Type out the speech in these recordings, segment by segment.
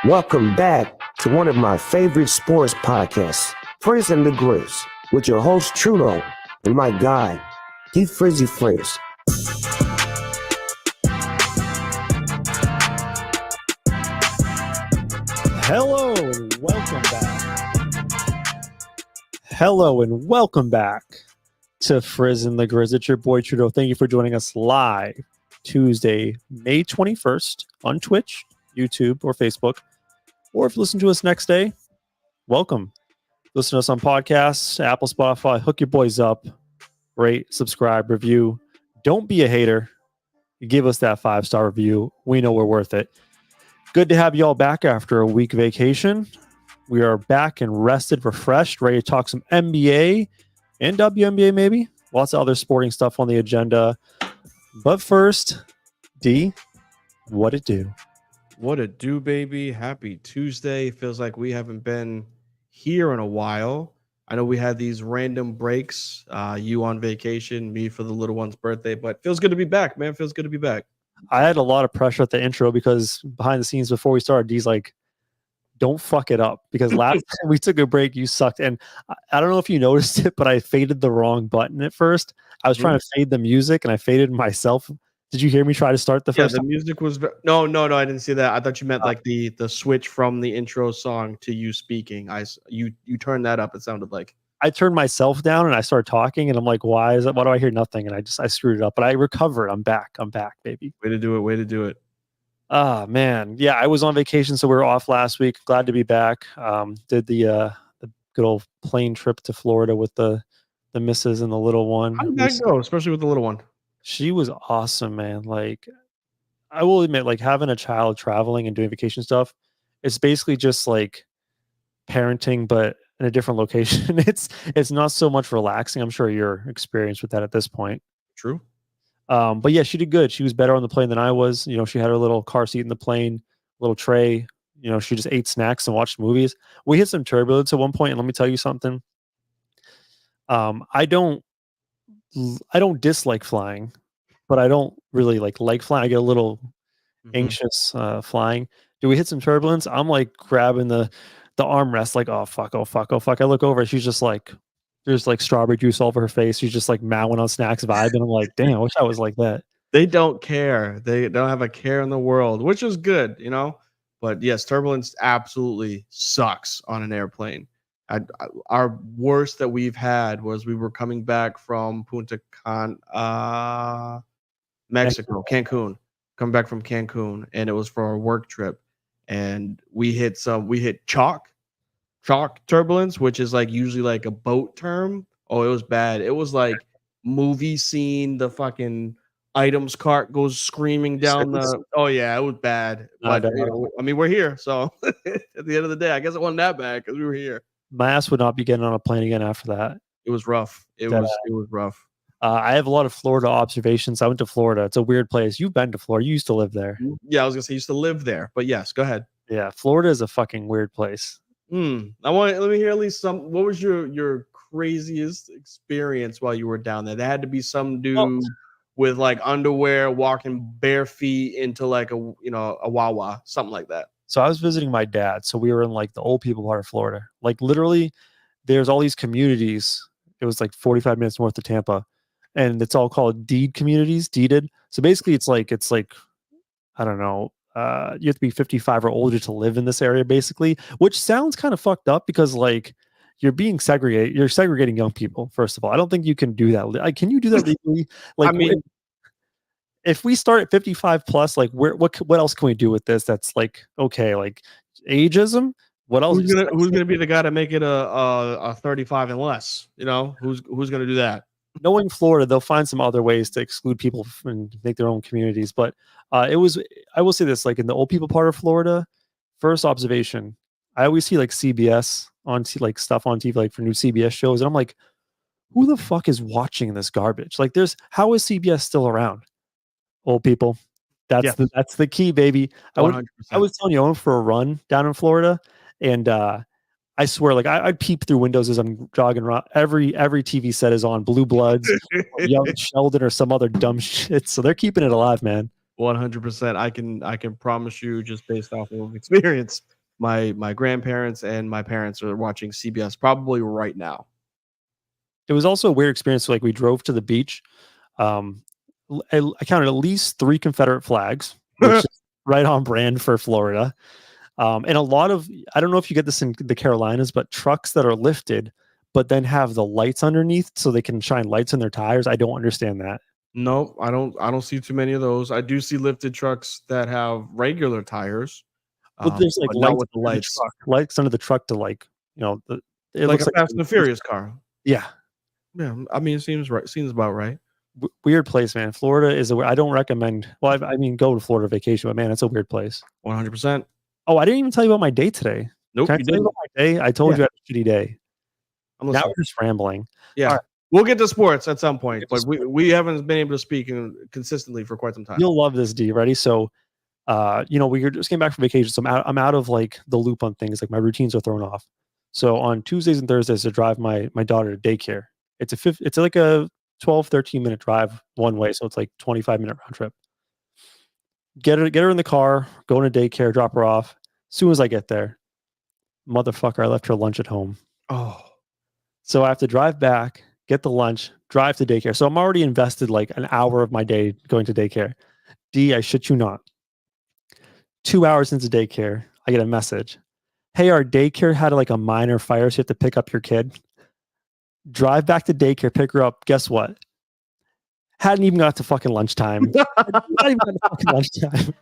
Welcome back to one of my favorite sports podcasts, Frizz and the Grizz, with your host Trudeau and my guy, Frizzy Frizz. Hello and welcome back. Hello and welcome back to Frizz and the Grizz. It's your boy Trudeau. Thank you for joining us live Tuesday, May 21st on Twitch, YouTube, or Facebook. Or if you listen to us next day, welcome. Listen to us on podcasts, Apple, Spotify. Hook your boys up. Rate, subscribe, review. Don't be a hater. Give us that 5-star review. We know we're worth it. Good to have you all back after a week vacation. We are back and rested, refreshed, ready to talk some NBA and WNBA maybe. Lots of other sporting stuff on the agenda. But first, D, what it do? What it do, baby? Happy Tuesday. Feels like we haven't been here in a while. I know we had these random breaks, you on vacation, me for the little one's birthday, but feels good to be back, man. Feels good to be back. I had a lot of pressure at the intro because behind the scenes before we started, D's like, don't fuck it up, because last time we took a break, you sucked. And I don't know if you noticed it, but I faded the wrong button at first. I was trying to fade the music and I faded myself. Did you hear me try to start the first the time? music was no, I didn't see that. I thought you meant like the switch from the intro song to you speaking. You turned that up, it sounded like. I turned myself down and I started talking and I'm like, why is it? Why do I hear nothing? And I screwed it up, but I recovered. I'm back, baby. Way to do it. Ah, man. Yeah, I was on vacation, so we were off last week. Glad to be back. Did the good old plane trip to Florida with the missus and the little one. How did that go, especially with the little one? She was awesome, man. Like, I will admit, like, having a child traveling and doing vacation stuff, it's basically just like parenting, but in a different location. It's not so much relaxing. I'm sure you're experienced with that at this point. True. But yeah, she did good. She was better on the plane than I was. You know, she had her little car seat in the plane, little tray. You know, she just ate snacks and watched movies. We hit some turbulence at one point, and let me tell you something. I don't dislike flying, but I don't really like flying. I get a little anxious flying. Do we hit some turbulence? I'm like grabbing the armrest, like, oh fuck. I look over, she's just like, there's like strawberry juice all over her face. She's just like mowing on snacks vibe, and I'm like, damn, I wish I was like that. They don't care. They don't have a care in the world, which is good, you know. But yes, turbulence absolutely sucks on an airplane. Our worst that we've had was we were coming back from Mexico, Cancun. Coming back from Cancun, and it was for a work trip, and we hit chalk turbulence, which is like usually like a boat term. Oh, it was bad. It was like movie scene. The fucking items cart goes screaming down the. Oh yeah, it was bad. But you know, I mean, we're here, so at the end of the day, I guess it wasn't that bad because we were here. My ass would not be getting on a plane again after that. It was rough. It was rough. I have a lot of Florida observations. I went to Florida. It's a weird place. You've been to Florida. You used to live there. Yeah, I was gonna say you used to live there, but yes, go ahead. Yeah, Florida is a fucking weird place. Let me hear at least some. What was your craziest experience while you were down there? There had to be some dude with like underwear walking bare feet into like a Wawa, something like that. So I was visiting my dad. So we were in like the old people part of Florida. Like literally, there's all these communities. It was like 45 minutes north of Tampa, and it's all called deeded. So basically, it's like I don't know. You have to be 55 or older to live in this area, basically, which sounds kind of fucked up because like you're being segregated. You're segregating young people. First of all, I don't think you can do that. Can you do that legally? Like, I mean, if we start at 55 plus, like what else can we do with this? That's like, okay, like ageism. What else? Who's gonna be the guy to make it a 35 and less? You know, who's gonna do that? Knowing Florida, they'll find some other ways to exclude people and make their own communities. But I will say this, like in the old people part of Florida, first observation, I always see like CBS on like stuff on TV, like for new CBS shows. And I'm like, who the fuck is watching this garbage? Like how is CBS still around? Old people. That's the key, baby. I was telling you, I went for a run down in Florida, and I swear, like I'd peep through windows as I'm jogging around. Every TV set is on Blue Bloods, or Young Sheldon, or some other dumb shit. So they're keeping it alive, man. 100%. I can promise you, just based off of experience, my grandparents and my parents are watching CBS probably right now. It was also a weird experience. Like we drove to the beach. I counted at least 3 Confederate flags, which is right on brand for Florida. And a lot of, I don't know if you get this in the Carolinas, but trucks that are lifted, but then have the lights underneath so they can shine lights in their tires. I don't understand that. No, I don't see too many of those. I do see lifted trucks that have regular tires. But there's like not lights with the lights. Lights under the truck to like, it like looks a Fast and the Furious car. Yeah. Yeah, I mean, it seems right. Seems about right. Weird place, man. Florida is I don't recommend. Well, I mean, go to Florida vacation, but man, it's a weird place. 100%. Oh, I didn't even tell you about my day today. Nope, Can I you tell you didn't. about my day? I told you I had a shitty day. Now we're just rambling. Yeah. Right. We'll get to sports at some point, but we haven't been able to speak consistently for quite some time. You'll love this, D. Ready? So, we just came back from vacation, so I'm out of like the loop on things. Like my routines are thrown off. So on Tuesdays and Thursdays, I drive my daughter to daycare. It's like a 12-13 minute drive one way, so it's like 25-minute round trip. Get her in the car, go into daycare, drop her off. As soon as I get there, motherfucker, I left her lunch at home. Oh, so I have to drive back, get the lunch, drive to daycare. So I'm already invested like an hour of my day going to daycare. D, I shit you not. 2 hours into daycare, I get a message. Hey, our daycare had like a minor fire, so you have to pick up your kid. Drive back to daycare, pick her up. Guess what? Hadn't even got to fucking lunchtime. Not even got to fucking lunchtime.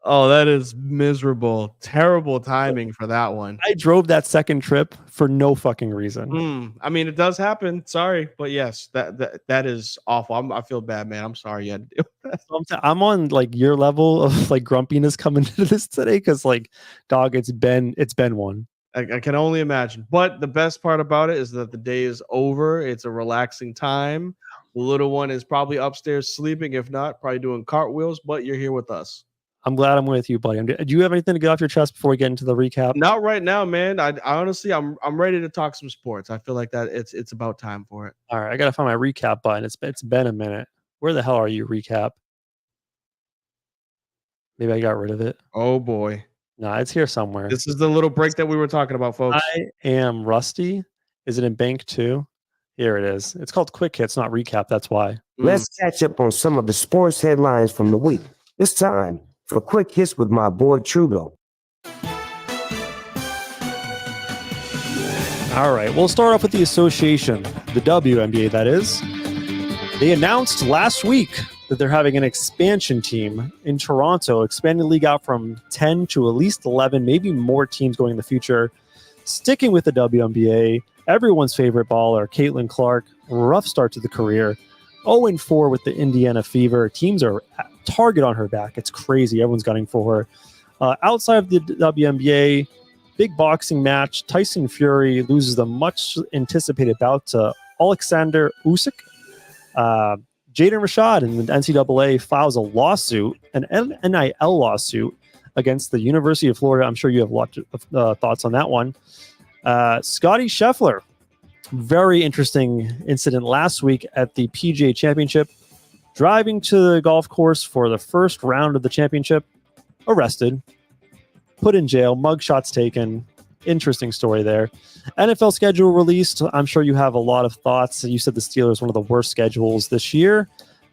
Oh, that is miserable. Terrible timing for that one. I drove that second trip for no fucking reason. I mean, it does happen. Sorry, but yes, that is awful. I feel bad, man. I'm sorry you had to do that. I'm on like your level of like grumpiness coming into this today because like, dog, it's been one. I can only imagine. But the best part about it is that the day is over. It's a relaxing time. The little one is probably upstairs sleeping. If not, probably doing cartwheels, but you're here with us. I'm glad I'm with you, buddy. Do you have anything to get off your chest before we get into the recap? Not right now, man. I honestly, I'm ready to talk some sports. I feel like that it's about time for it. All right, I gotta find my recap button. It's been a minute. Where the hell are you, recap? Maybe I got rid of it. Oh boy. No, it's here somewhere. This is the little break that we were talking about, folks. I am rusty. Is it in bank 2? Here it is. It's called Quick Hits, not Recap. That's why. Let's catch up on some of the sports headlines from the week. It's time for Quick Hits with my boy Trudeau. All right, we'll start off with the association, the WNBA, that is. They announced last week that they're having an expansion team in Toronto, expanding the league out from 10 to at least 11, maybe more teams going in the future. Sticking with the WNBA, everyone's favorite baller, Caitlin Clark, rough start to the career. 0-4 with the Indiana Fever. Teams are target on her back. It's crazy. Everyone's gunning for her. Outside of the WNBA, big boxing match. Tyson Fury loses the much anticipated bout to Alexander Usyk. Jaden Rashad in the NCAA files a lawsuit, an NIL lawsuit against the University of Florida. I'm sure you have lots of thoughts on that one. Scottie Scheffler, very interesting incident last week at the PGA Championship. Driving to the golf course for the first round of the championship, arrested, put in jail, mugshots taken. Interesting story there. NFL schedule released. I'm sure you have a lot of thoughts. You said the Steelers one of the worst schedules this year.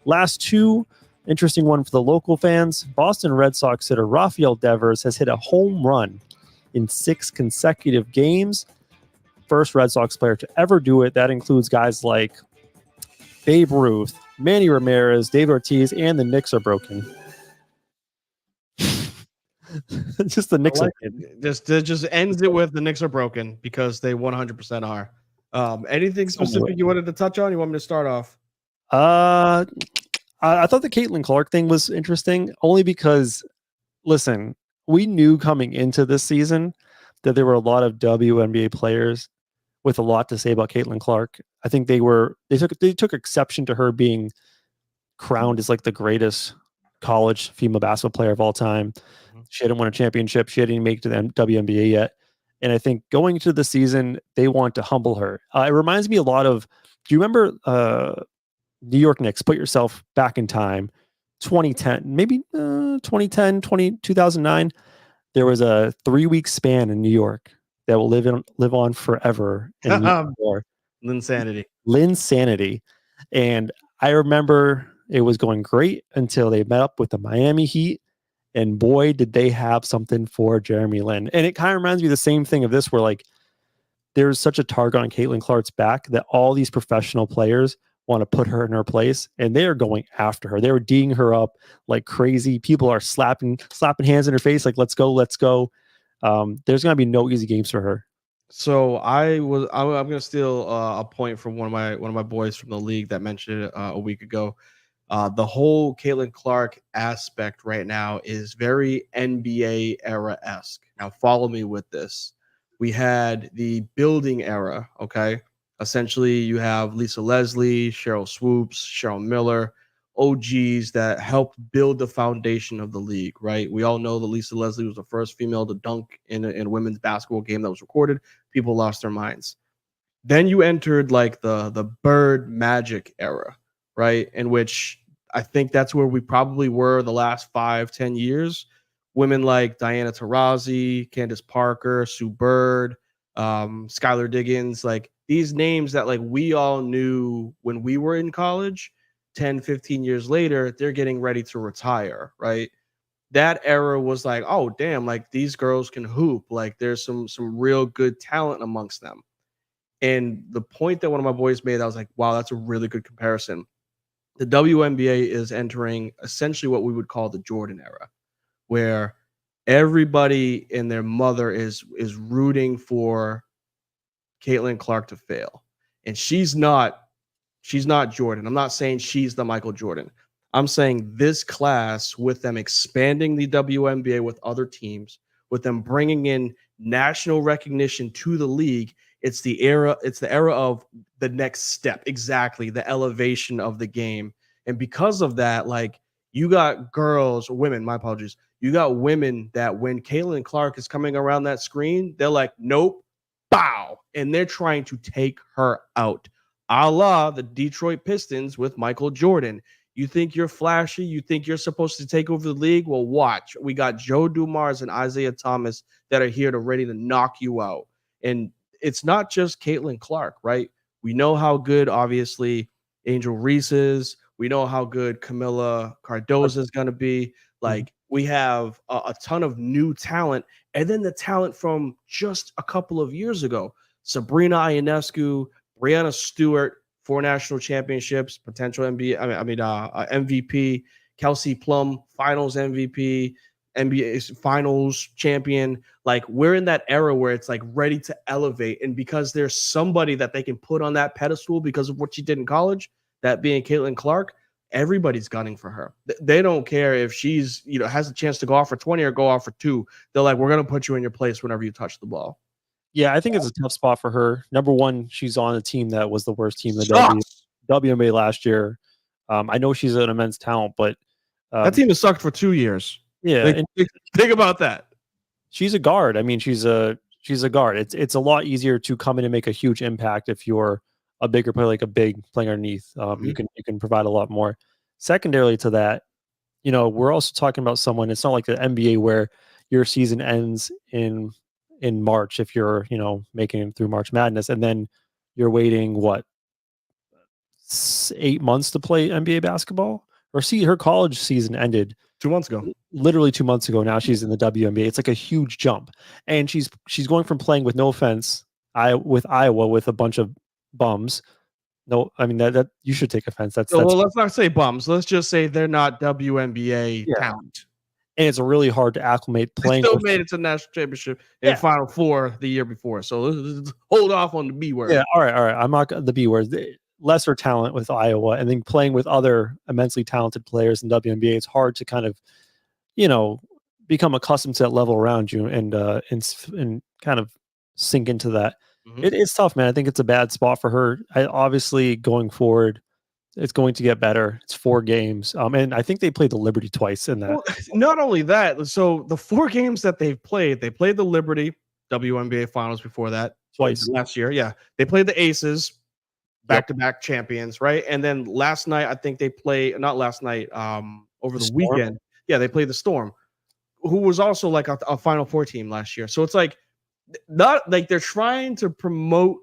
Last two, interesting one for the local fans. Boston Red Sox hitter Rafael Devers has hit a home run in 6 consecutive games. First Red Sox player to ever do it. That includes guys like Babe Ruth, Manny Ramirez, David Ortiz, and the Knicks are broken. Just the Knicks. Just ends it with the Knicks are broken because they 100% are. Anything specific you wanted to touch on? You want me to start off? I thought the Caitlin Clark thing was interesting only because, listen, we knew coming into this season that there were a lot of WNBA players with a lot to say about Caitlin Clark. I think they took exception to her being crowned as like the greatest college female basketball player of all time. She hadn't won a championship. She hadn't even make it to the WNBA yet. And I think going into the season, they want to humble her. It reminds me a lot of, do you remember New York Knicks? Put yourself back in time, 2010, maybe 2010, 2009. There was a 3-week span in New York that will live on forever in New York. Linsanity. Linsanity. And I remember it was going great until they met up with the Miami Heat. And boy, did they have something for Jeremy Lin. And it kind of reminds me of the same thing of this, where like there's such a target on Caitlin Clark's back that all these professional players want to put her in her place, and they are going after her. They were D'ing her up like crazy. People are slapping hands in her face, like let's go. There's gonna be no easy games for her. So I'm gonna steal a point from one of my boys from the league that mentioned it a week ago. The whole Caitlin Clark aspect right now is very NBA era-esque. Now follow me with this. We had the building era, okay? Essentially, you have Lisa Leslie, Cheryl Swoops, Cheryl Miller, OGs that helped build the foundation of the league, right? We all know that Lisa Leslie was the first female to dunk in a women's basketball game that was recorded. People lost their minds. Then you entered like the Bird Magic era, right? In which I think that's where we probably were the last 5-10 years. Women like Diana Taurasi, Candace Parker, Sue Bird, Skylar Diggins, like these names that like we all knew when we were in college. 10, 15 years later, they're getting ready to retire, right? That era was like, oh, damn, like these girls can hoop. Like there's some real good talent amongst them. And the point that one of my boys made, I was like, wow, that's a really good comparison. The WNBA is entering essentially what we would call the Jordan era, where everybody and their mother is rooting for Caitlin Clark to fail. And she's not Jordan. I'm not saying she's the Michael Jordan. I'm saying this class, with them expanding the WNBA with other teams, with them bringing in national recognition to the league, it's the era of the next step. Exactly, the elevation of the game. And because of that, like you got women, my apologies. You got women that when Caitlin Clark is coming around that screen, they're like, nope, bow. And they're trying to take her out. A la the Detroit Pistons with Michael Jordan. You think you're flashy? You think you're supposed to take over the league? Well, watch. We got Joe Dumars and Isaiah Thomas that are here ready to knock you out. And it's not just Caitlin Clark, right? We know how good, obviously, Angel Reese is. We know how good Camila Cardoza is going to be. Like, we have a ton of new talent. And then the talent from just a couple of years ago. Sabrina Ionescu, Brianna Stewart, 4 national championships, potential MVP, Kelsey Plum, finals MVP, NBA finals champion. Like, we're in that era where it's like ready to elevate. And because there's somebody that they can put on that pedestal because of what she did in college, that being Caitlin Clark, everybody's gunning for her. They don't care if she's, has a chance to go off for 20 or go off for 2. They're like, we're going to put you in your place whenever you touch the ball. Yeah, I think it's a tough spot for her. Number one, she's on a team that was the worst team in the WNBA last year. I know she's an immense talent, but that team has sucked for 2 years. Yeah, think about that. She's a guard. I mean, she's a guard. It's a lot easier to come in and make a huge impact if you're a bigger player, like a big playing underneath. You can provide a lot more. Secondarily to that, we're also talking about someone. It's not like the NBA where your season ends in March if you're making it through March Madness, and then you're waiting 8 months to play NBA basketball. Or her college season ended 2 months ago. Literally 2 months ago. Now she's in the WNBA. It's like a huge jump, and she's going from playing, with no offense, with Iowa with a bunch of bums. No, I mean that you should take offense. That's let's not say bums. Let's just say they're not WNBA talent. And it's really hard to acclimate playing. They still made it to national championship and Final Four the year before. So let's hold off on the B word. Yeah, all right. I'm not the B word. Lesser talent with Iowa, and then playing with other immensely talented players in WNBA. It's hard to kind of, become accustomed to that level around you and kind of sink into that. It's tough, man. I think it's a bad spot for her. Obviously, going forward, it's going to get better. It's 4 games. And I think they played the Liberty twice in that. Well, not only that, so the 4 games that they've played, they played the Liberty, WNBA finals before that. Twice. Last year. Yeah. They played the Aces, back-to-back champions, right? And then last night, I think they play not last night, over the weekend. Yeah, they played the Storm, who was also like a Final Four team last year. So it's like not like they're trying to promote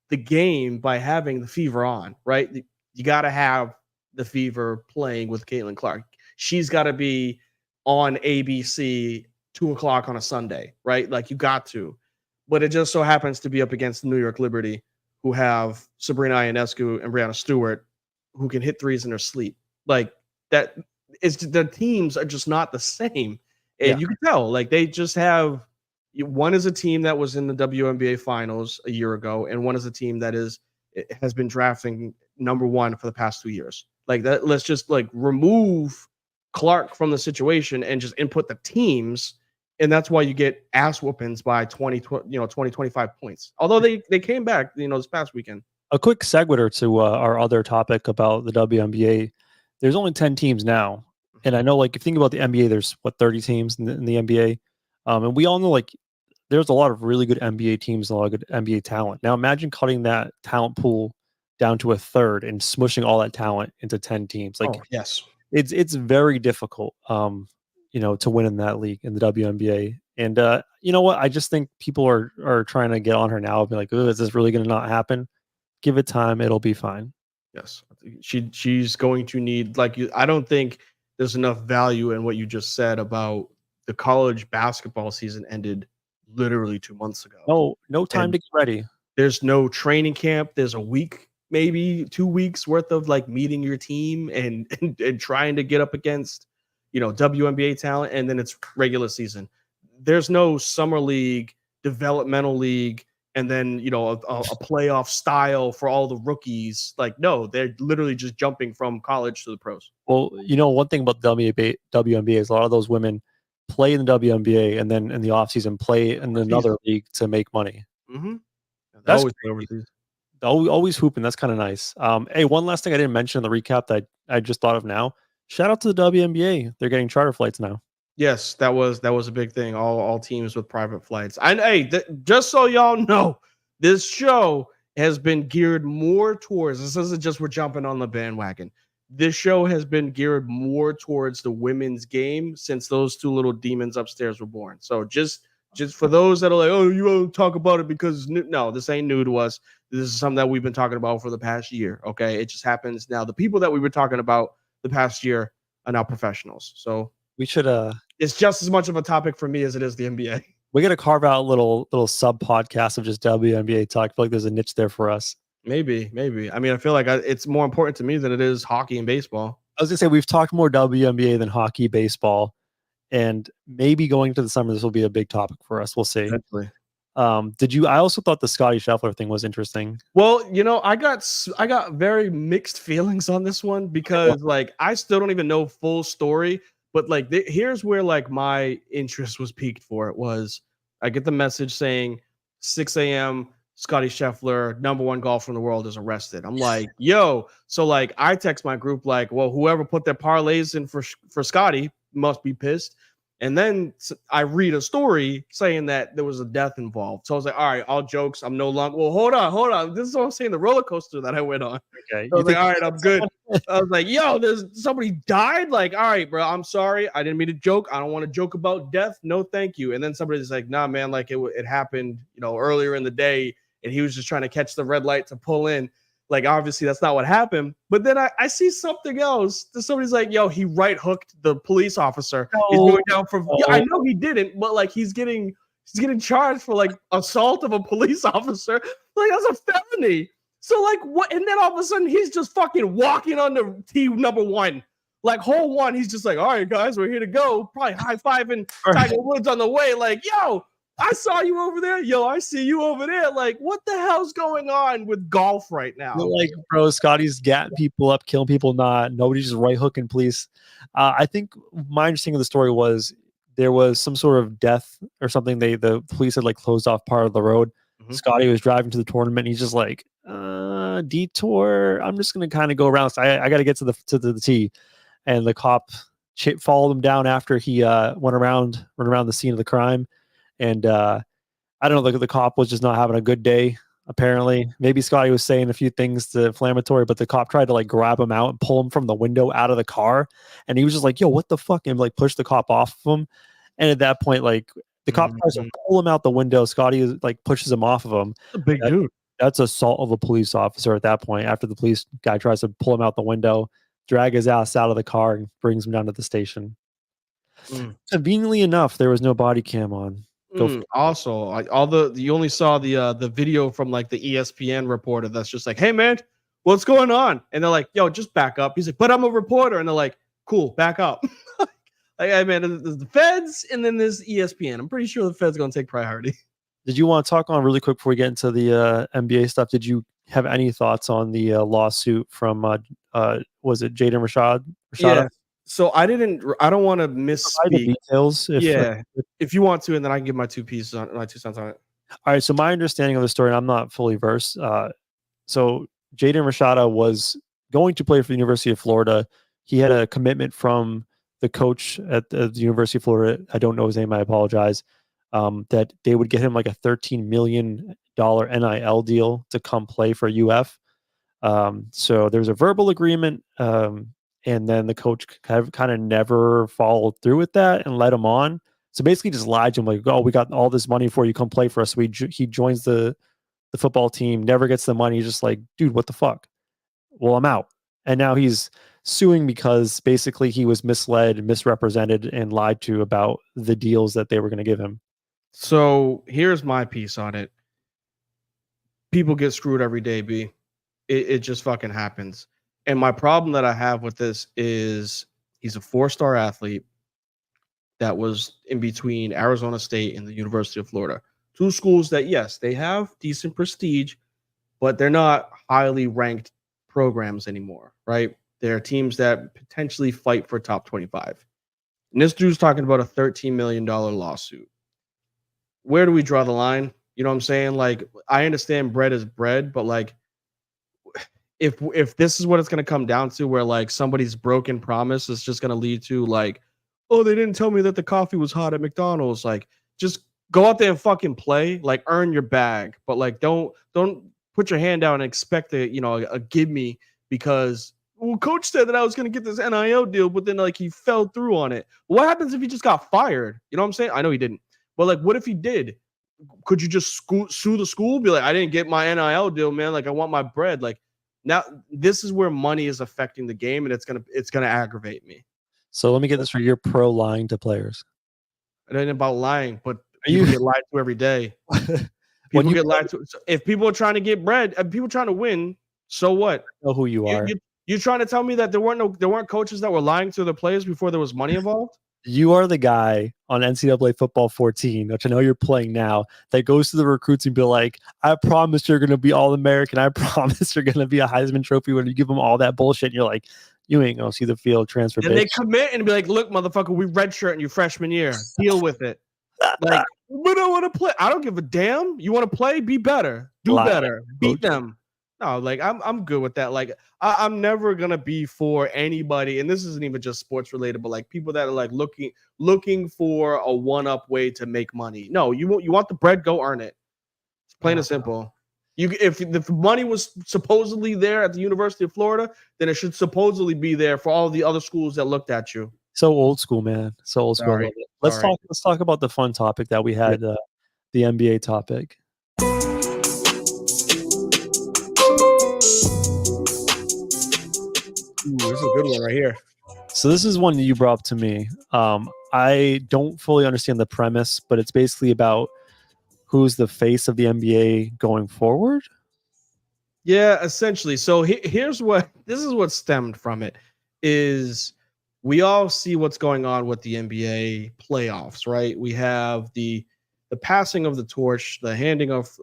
the game by having the Fever on, right? You got to have the Fever playing with Caitlin Clark. She's got to be on ABC 2:00 on a Sunday, right? Like you got to. But it just so happens to be up against the New York Liberty, who have Sabrina Ionescu and Brianna Stewart, who can hit threes in their sleep. Like that is the teams are just not the same. And you can tell, like they just have one is a team that was in the WNBA finals a year ago, and one is a team that has been drafting #1 for the past 2 years. Like that, let's just like remove Clark from the situation and just input the teams. And that's why you get ass whoopings by 20, 25 points. Although they came back, this past weekend. A quick segue to our other topic about the WNBA. There's only 10 teams now. And I know, like, if you think about the NBA, there's 30 teams in the NBA. And we all know, like, there's a lot of really good NBA teams and a lot of good NBA talent. Now, imagine cutting that talent pool down to a third and smushing all that talent into 10 teams. Like, yes, it's very difficult, to win in that league in the WNBA. And you know what? I just think people are trying to get on her now and be like, "Oh, is this really going to not happen?" Give it time; it'll be fine. Yes, she's going to need I don't think there's enough value in what you just said about the college basketball season ended literally 2 months ago. No time to get ready. There's no training camp. There's a week, maybe 2 weeks worth of like meeting your team and trying to get up against, WNBA talent. And then it's regular season. There's no summer league, developmental league, and then, a playoff style for all the rookies. Like, no, they're literally just jumping from college to the pros. Well, one thing about the WNBA is a lot of those women play in the WNBA and then in the offseason play in another league to make money. Mm-hmm. That's always hooping. That's kind of nice. Hey, one last thing I didn't mention in the recap that I just thought of now. Shout out to the WNBA. They're getting charter flights now. Yes, that was a big thing. All teams with private flights. And hey, just so y'all know, this show has been geared more towards. This isn't just we're jumping on the bandwagon. This show has been geared more towards the women's game since those two little demons upstairs were born. So just for those that are like, oh, you don't talk about it because no, this ain't new to us. This is something that we've been talking about for the past year. Okay, it just happens now. The people that we were talking about the past year are now professionals. So we should it's just as much of a topic for me as it is the NBA. We got to carve out a little sub podcast of just WNBA talk. I feel like there's a niche there for us. Maybe. I mean, I feel like it's more important to me than it is hockey and baseball. I was gonna say we've talked more WNBA than hockey, baseball, and maybe going into the summer this will be a big topic for us. We'll see. Definitely. I also thought the Scotty Scheffler thing was interesting. Well, I got very mixed feelings on this one because like I still don't even know full story. But like, here's where like my interest was piqued for it was I get the message saying 6 a.m. Scotty Scheffler, #1 golfer in the world, is arrested. I'm like, yo. So like I text my group like, well, whoever put their parlays in for Scotty must be pissed. And then I read a story saying that there was a death involved. So I was like, all right, all jokes. I'm no longer. Well, hold on. This is what I'm saying. The roller coaster that I went on. Okay. So I was like, all right, I'm good. I was like, yo, there's somebody died. Like, all right, bro, I'm sorry. I didn't mean to joke. I don't want to joke about death. No, thank you. And then somebody's like, nah, man, like it happened, earlier in the day. And he was just trying to catch the red light to pull in. Like, obviously, that's not what happened. But then I see something else. Somebody's like, yo, he right hooked the police officer. No. He's going down for. Yeah, I know he didn't, but like he's getting charged for like assault of a police officer. Like, that's a felony. So like what? And then all of a sudden he's just fucking walking on the team #1. Like hole one, he's just like, all right, guys, we're here to go. Probably high-fiving Tiger Woods on the way. Like, yo, I saw you over there. Yo, I see you over there. Like, what the hell's going on with golf right now? Like, bro, Scotty's gatting people up, killing people. Nobody's just right hooking police. I think my understanding of the story was there was some sort of death or something. The police had like closed off part of the road. Mm-hmm. Scotty was driving to the tournament. And he's just like, detour. I'm just gonna kind of go around. So I got to get to the tee, and the cop followed him down after he went around the scene of the crime. And I don't know. The cop was just not having a good day. Apparently, maybe Scotty was saying a few things to inflammatory, but the cop tried to like grab him out and pull him from the window out of the car, and he was just like, "Yo, what the fuck?" and like push the cop off of him. And at that point, like the cop tries to pull him out the window. Scotty is, like pushes him off of him. A big dude. That's assault of a police officer at that point. After the police guy tries to pull him out the window, drag his ass out of the car, and brings him down to the station. Conveniently enough, there was no body cam on. Also, like you only saw the video from like the ESPN reporter that's just like, "Hey man, what's going on?" And they're like, "Yo, just back up." He's like, "But I'm a reporter," and they're like, "Cool, back up." Like, I mean, there's the feds and then there's ESPN. I'm pretty sure the feds gonna take priority. Did you want to talk on really quick before we get into the NBA stuff? Did you have any thoughts on the lawsuit from was it Jaden Rashada? Yeah. So I don't want to misspeak. The details. If you want to, and then I can give my 2 cents on it. All right. So my understanding of the story, and I'm not fully versed. So Jaden Rashada was going to play for the University of Florida. He had a commitment from the coach at the University of Florida. I don't know his name. I apologize. That they would get him like a $13 million NIL deal to come play for UF. So there's a verbal agreement. And then the coach kind of never followed through with that and let him on. So basically just lied to him like, "Oh, we got all this money for you. Come play for us." So he joins the football team, never gets the money. He's just like, "Dude, what the fuck?" Well, I'm out. And now he's suing because basically he was misled, misrepresented, and lied to about the deals that they were going to give him. So here's my piece on it. People get screwed every day, B. It just fucking happens. And my problem that I have with this is he's a 4-star athlete that was in between Arizona State and the University of Florida. 2 schools that, yes, they have decent prestige, but they're not highly ranked programs anymore, right? They're teams that potentially fight for top 25. And this dude's talking about a $13 million lawsuit. Where do we draw the line? You know what I'm saying? Like, I understand bread is bread, but like, if this is what it's going to come down to, where like somebody's broken promise is just going to lead to like, "Oh, they didn't tell me that the coffee was hot at McDonald's." Like, just go out there and fucking play, like earn your bag, but like don't put your hand out and expect a give me because, well, coach said that I was going to get this NIL deal, but then like he fell through on it. What happens if he just got fired? You know what I'm saying? I know he didn't, but like, what if he did? Could you just sue the school? Be like, "I didn't get my NIL deal, man. Like, I want my bread." Like, now this is where money is affecting the game, and it's gonna aggravate me. So let me get this right. You're pro lying to players. It ain't about lying, but people get lied to every day. People get lied to. So if people are trying to get bread, and people trying to win, so what? I know who you are. You're trying to tell me that there weren't coaches that were lying to the players before there was money involved? You are the guy on NCAA Football 14, which I know you're playing now, that goes to the recruits and be like, "I promise you're going to be All-American. I promise you're going to be a Heisman Trophy winner." You give them all that bullshit, and you're like, "You ain't going to see the field transfer." And they commit and be like, "Look, motherfucker, we redshirt in your freshman year. Deal with it." Like, we don't want to play. I don't give a damn. You want to play? Be better. Do better. Beat them. No, like I'm good with that. Like I'm never gonna be for anybody, and this isn't even just sports related, but like people that are like looking for a one-up way to make money. No, you want the bread, go earn it. It's plain and simple. If the money was supposedly there at the University of Florida, then it should supposedly be there for all the other schools that looked at you. So old school, man. So old school. Sorry. Let's talk about the fun topic that we had, the NBA topic. Ooh, this is a good one right here. So this is one that you brought up to me. I don't fully understand the premise, but it's basically about who's the face of the NBA going forward. Yeah, essentially. So this is what stemmed from it is we all see what's going on with the NBA playoffs, right? We have the passing of the torch, the handing off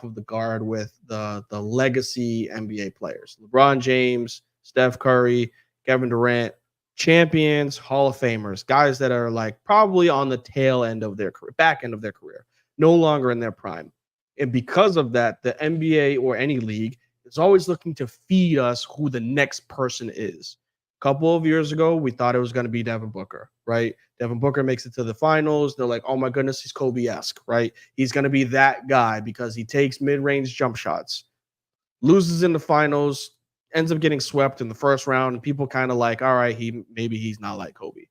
of the guard with the legacy NBA players. LeBron James, Steph Curry, Kevin Durant, champions, Hall of Famers, guys that are like probably on the tail end of their career, back end of their career, no longer in their prime. And because of that, the NBA or any league is always looking to feed us who the next person is. Couple of years ago, we thought it was going to be Devin Booker, right? Devin Booker makes it to the finals. They're like, oh my goodness, he's Kobe-esque, right? He's going to be that guy because he takes mid-range jump shots. Loses in the finals, ends up getting swept in the first round, and people kind of like, all right, maybe he's not like Kobe.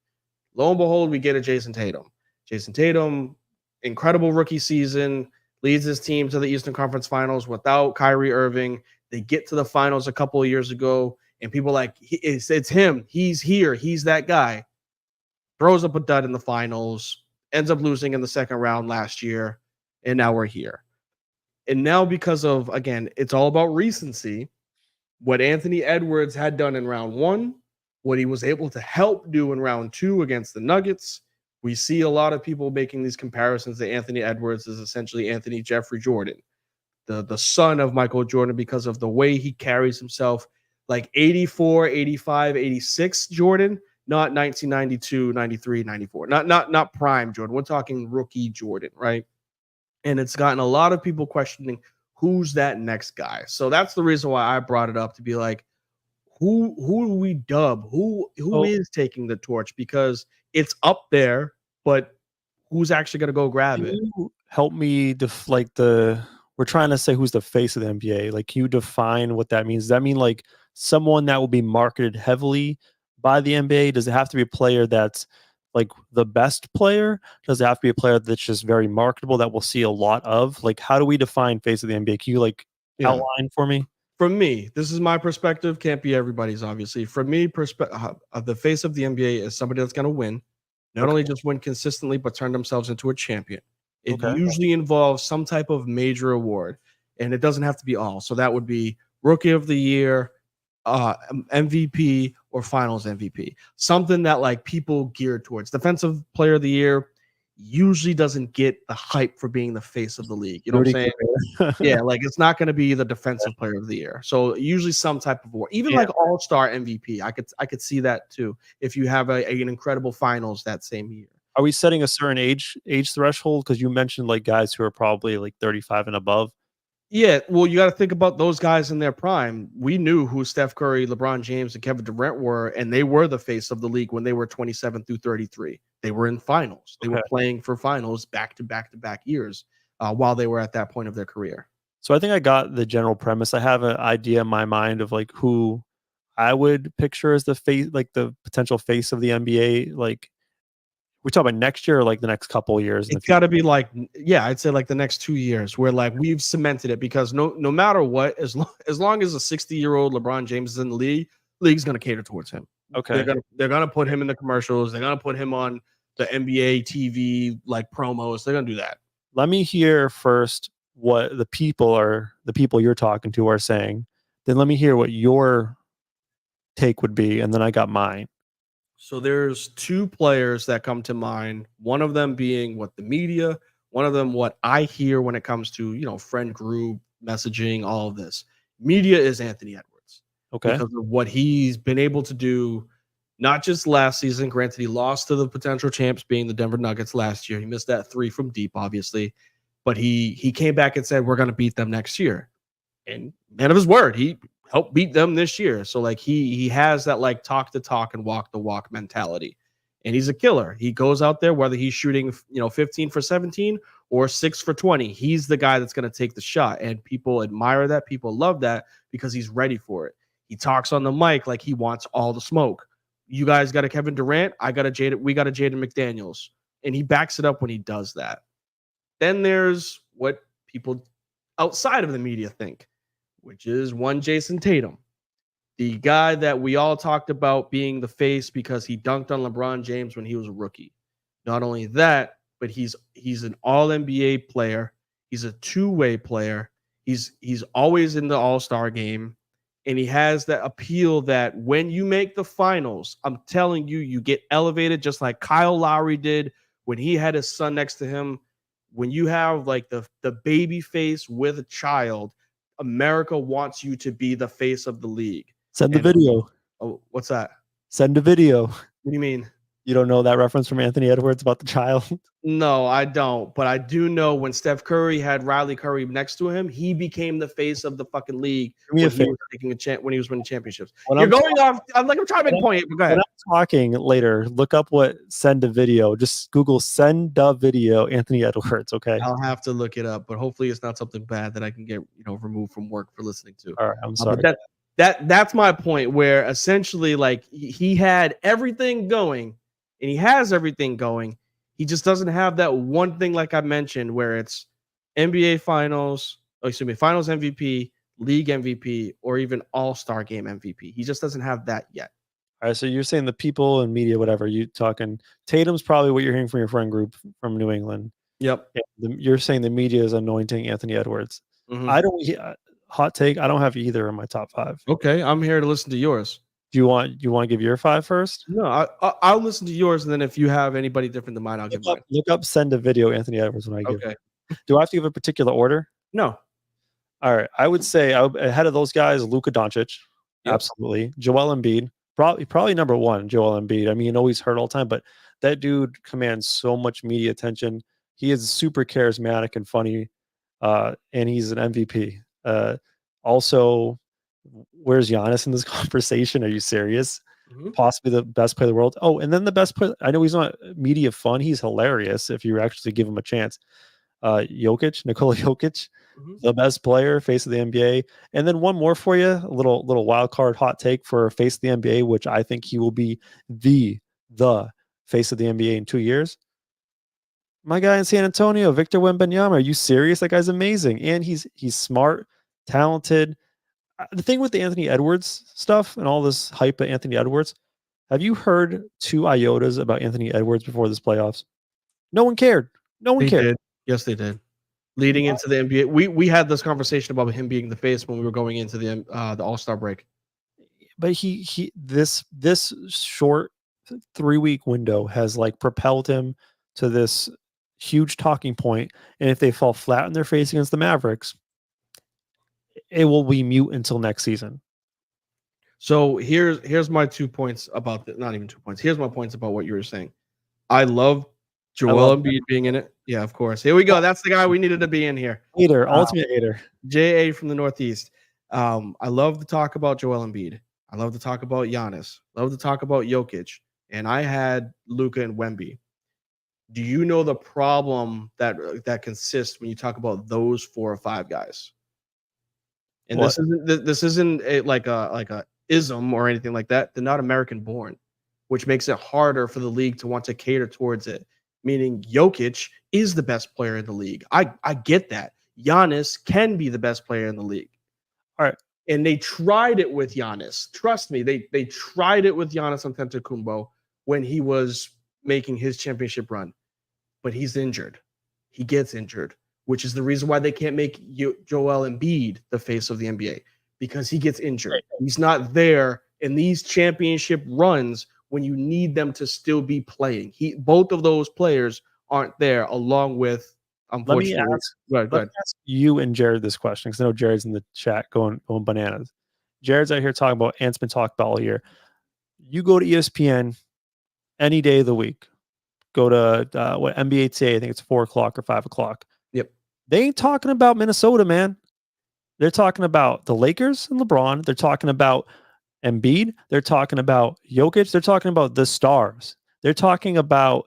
Lo and behold, we get a Jason Tatum. Jason Tatum, incredible rookie season, leads his team to the Eastern Conference Finals without Kyrie Irving. They get to the finals a couple of years ago, and people are like, it's him. He's here. He's that guy. Throws up a dud in the finals, ends up losing in the second round last year, and now we're here. And now because of, again, it's all about recency, what Anthony Edwards had done in round one, what he was able to help do in round two against the Nuggets, we see a lot of people making these comparisons that Anthony Edwards is essentially Anthony Jeffrey Jordan, the son of Michael Jordan, because of the way he carries himself, like 84, 85, 86 Jordan, not 1992, 93, 94, not prime Jordan. We're talking rookie Jordan, right? And it's gotten a lot of people questioning who's that next guy. So that's the reason why I brought it up, to be like, who do we dub? Who is taking the torch? Because it's up there, but who's actually going to go grab it? Help me we're trying to say who's the face of the NBA. Like, can you define what that means? Does that mean like someone that will be marketed heavily by the NBA? Does it have to be a player that's like the best player? Does it have to be a player that's just very marketable that we'll see a lot of? Like, how do we define face of the NBA? Can you outline for me? From me, this is my perspective. Can't be everybody's, obviously. From me, the face of the NBA is somebody that's going to win, not only just win consistently, but turn themselves into a champion. It usually involves some type of major award, and it doesn't have to be all. So that would be Rookie of the Year, MVP, or Finals MVP. Something that like people geared towards. Defensive Player of the Year usually doesn't get the hype for being the face of the league. You know what I'm saying? Yeah, like it's not going to be the Defensive Player of the Year. So usually some type of award, even like All-Star MVP. I could see that too if you have an incredible finals that same year. Are we setting a certain age threshold? Because you mentioned like guys who are probably like 35 and above. Yeah, well, you got to think about those guys in their prime. We knew who Steph Curry, LeBron James, and Kevin Durant were, and they were the face of the league when they were 27 through 33. They were in finals. They were playing for finals back to back years while they were at that point of their career. So I think I got the general premise. I have an idea in my mind of like who I would picture as the face, like the potential face of the NBA. Like, we talk about next year or like the next couple of years? It's got to be like, yeah, I'd say like the next 2 years, where like we've cemented it, because no matter what, as long as a 60-year-old LeBron James is in the league's going to cater towards him. Okay, they're gonna put him in the commercials. They're gonna put him on the NBA TV like promos. They're gonna do that. Let me hear first what the people you're talking to are saying. Then let me hear what your take would be, and then I got mine. So there's two players that come to mind. One of them being what the media, one of them what I hear when it comes to, friend group messaging, all of this. Media is Anthony Edwards. Okay. Because of what he's been able to do, not just last season. Granted, he lost to the potential champs being the Denver Nuggets last year. He missed that 3 from deep, obviously. But he came back and said, we're going to beat them next year. And man of his word, he helped beat them this year. So like he has that like talk the talk and walk the walk mentality. And he's a killer. He goes out there, whether he's shooting 15 for 17 or 6 for 20. He's the guy that's going to take the shot. And people admire that. People love that because he's ready for it. He talks on the mic like he wants all the smoke. You guys got a Kevin Durant. We got a Jaden McDaniels. And he backs it up when he does that. Then there's what people outside of the media think, which is one Jason Tatum, the guy that we all talked about being the face because he dunked on LeBron James when he was a rookie. Not only that, but he's an all-NBA player. He's a two-way player. He's always in the All-Star game, and he has that appeal that when you make the finals, I'm telling you, you get elevated just like Kyle Lowry did when he had his son next to him. When you have like the baby face with a child, America wants you to be the face of the league. Send the video. Oh, what's that? Send a video. What do you mean? You don't know that reference from Anthony Edwards about the child? No, I don't. But I do know when Steph Curry had Riley Curry next to him, he became the face of the fucking league Do me a when he favor. was taking when he was winning championships. When You're I'm going off. I'm trying to make a point. But go When ahead. I'm talking later, look up what send a video. Just Google send a video Anthony Edwards, okay? I'll have to look it up, but hopefully it's not something bad that I can get removed from work for listening to. All right, I'm sorry. But that's my point. Where essentially, like he had everything going, and he has everything going. He just doesn't have that one thing, like I mentioned, where it's NBA Finals, Finals MVP, League MVP, or even All-Star Game MVP. He just doesn't have that yet. All right, so you're saying the people and media, whatever, you talking Tatum's probably what you're hearing from your friend group from New England. Yep. You're saying the media is anointing Anthony Edwards. Mhm. I don't hot take. I don't have either in my top 5. Okay, I'm here to listen to yours. Do you want to give your 5 first? No, I'll listen to yours, and then if you have anybody different than mine, I'll give mine. Look up send a video Anthony Edwards when I give. Okay. Do I have to give a particular order? No. All right. I would say ahead of those guys, Luka Doncic. Yep. Absolutely. Joel Embiid. Probably number 1, Joel Embiid. I mean, he's hurt all the time, but that dude commands so much media attention. He is super charismatic and funny, and he's an MVP. Also, where's Giannis in this conversation? Are you serious? Mm-hmm. Possibly the best player in the world. Oh, and then the best player. I know he's not media fun. He's hilarious if you actually give him a chance. Nikola Jokic, the best player, face of the NBA. And then one more for you, a little wild card hot take for face of the NBA, which I think he will be the face of the NBA in 2 years. My guy in San Antonio, Victor Wembanyama. Are you serious? That guy's amazing. And he's smart, talented. The thing with the Anthony Edwards stuff and all this hype at Anthony Edwards, have you heard 2 iotas about Anthony Edwards before this playoffs? No one cared. No one cared. Did. Yes, they did. Leading into the NBA, we had this conversation about him being the face when we were going into the All-Star break. But this short 3-week window has like propelled him to this huge talking point. And if they fall flat on their face against the Mavericks, it will be mute until next season. So here's my 2 points about not even 2 points. Here's my points about what you were saying. I love Joel Embiid being in it. Yeah, of course. Here we go. That's the guy we needed to be in here. Ultimate hater. JA from the Northeast. I love to talk about Joel Embiid. I love to talk about Giannis. Love to talk about Jokic. And I had Luka and Wemby. Do you know the problem that consists when you talk about those 4 or 5 guys? And what? this isn't like a ism or anything like that. They're not American born, which makes it harder for the league to want to cater towards it. Meaning Jokic is the best player in the league. I get that. Giannis can be the best player in the league. All right. And they tried it with Giannis. Trust me, they tried it with Giannis Antetokounmpo when he was making his championship run. But he's injured. He gets injured, which is the reason why they can't make Joel Embiid the face of the NBA, because he gets injured. Right. He's not there in these championship runs when you need them to still be playing. Both of those players aren't there, along with, unfortunately. Let me ask you and Jared this question, because I know Jared's in the chat going bananas. Jared's out here talking about, Ant's been talking about all year. You go to ESPN any day of the week. Go to NBA today, I think it's 4 o'clock or 5 o'clock. Yep. They ain't talking about Minnesota, man. They're talking about the Lakers and LeBron. They're talking about Embiid. They're talking about Jokic. They're talking about the stars. They're talking about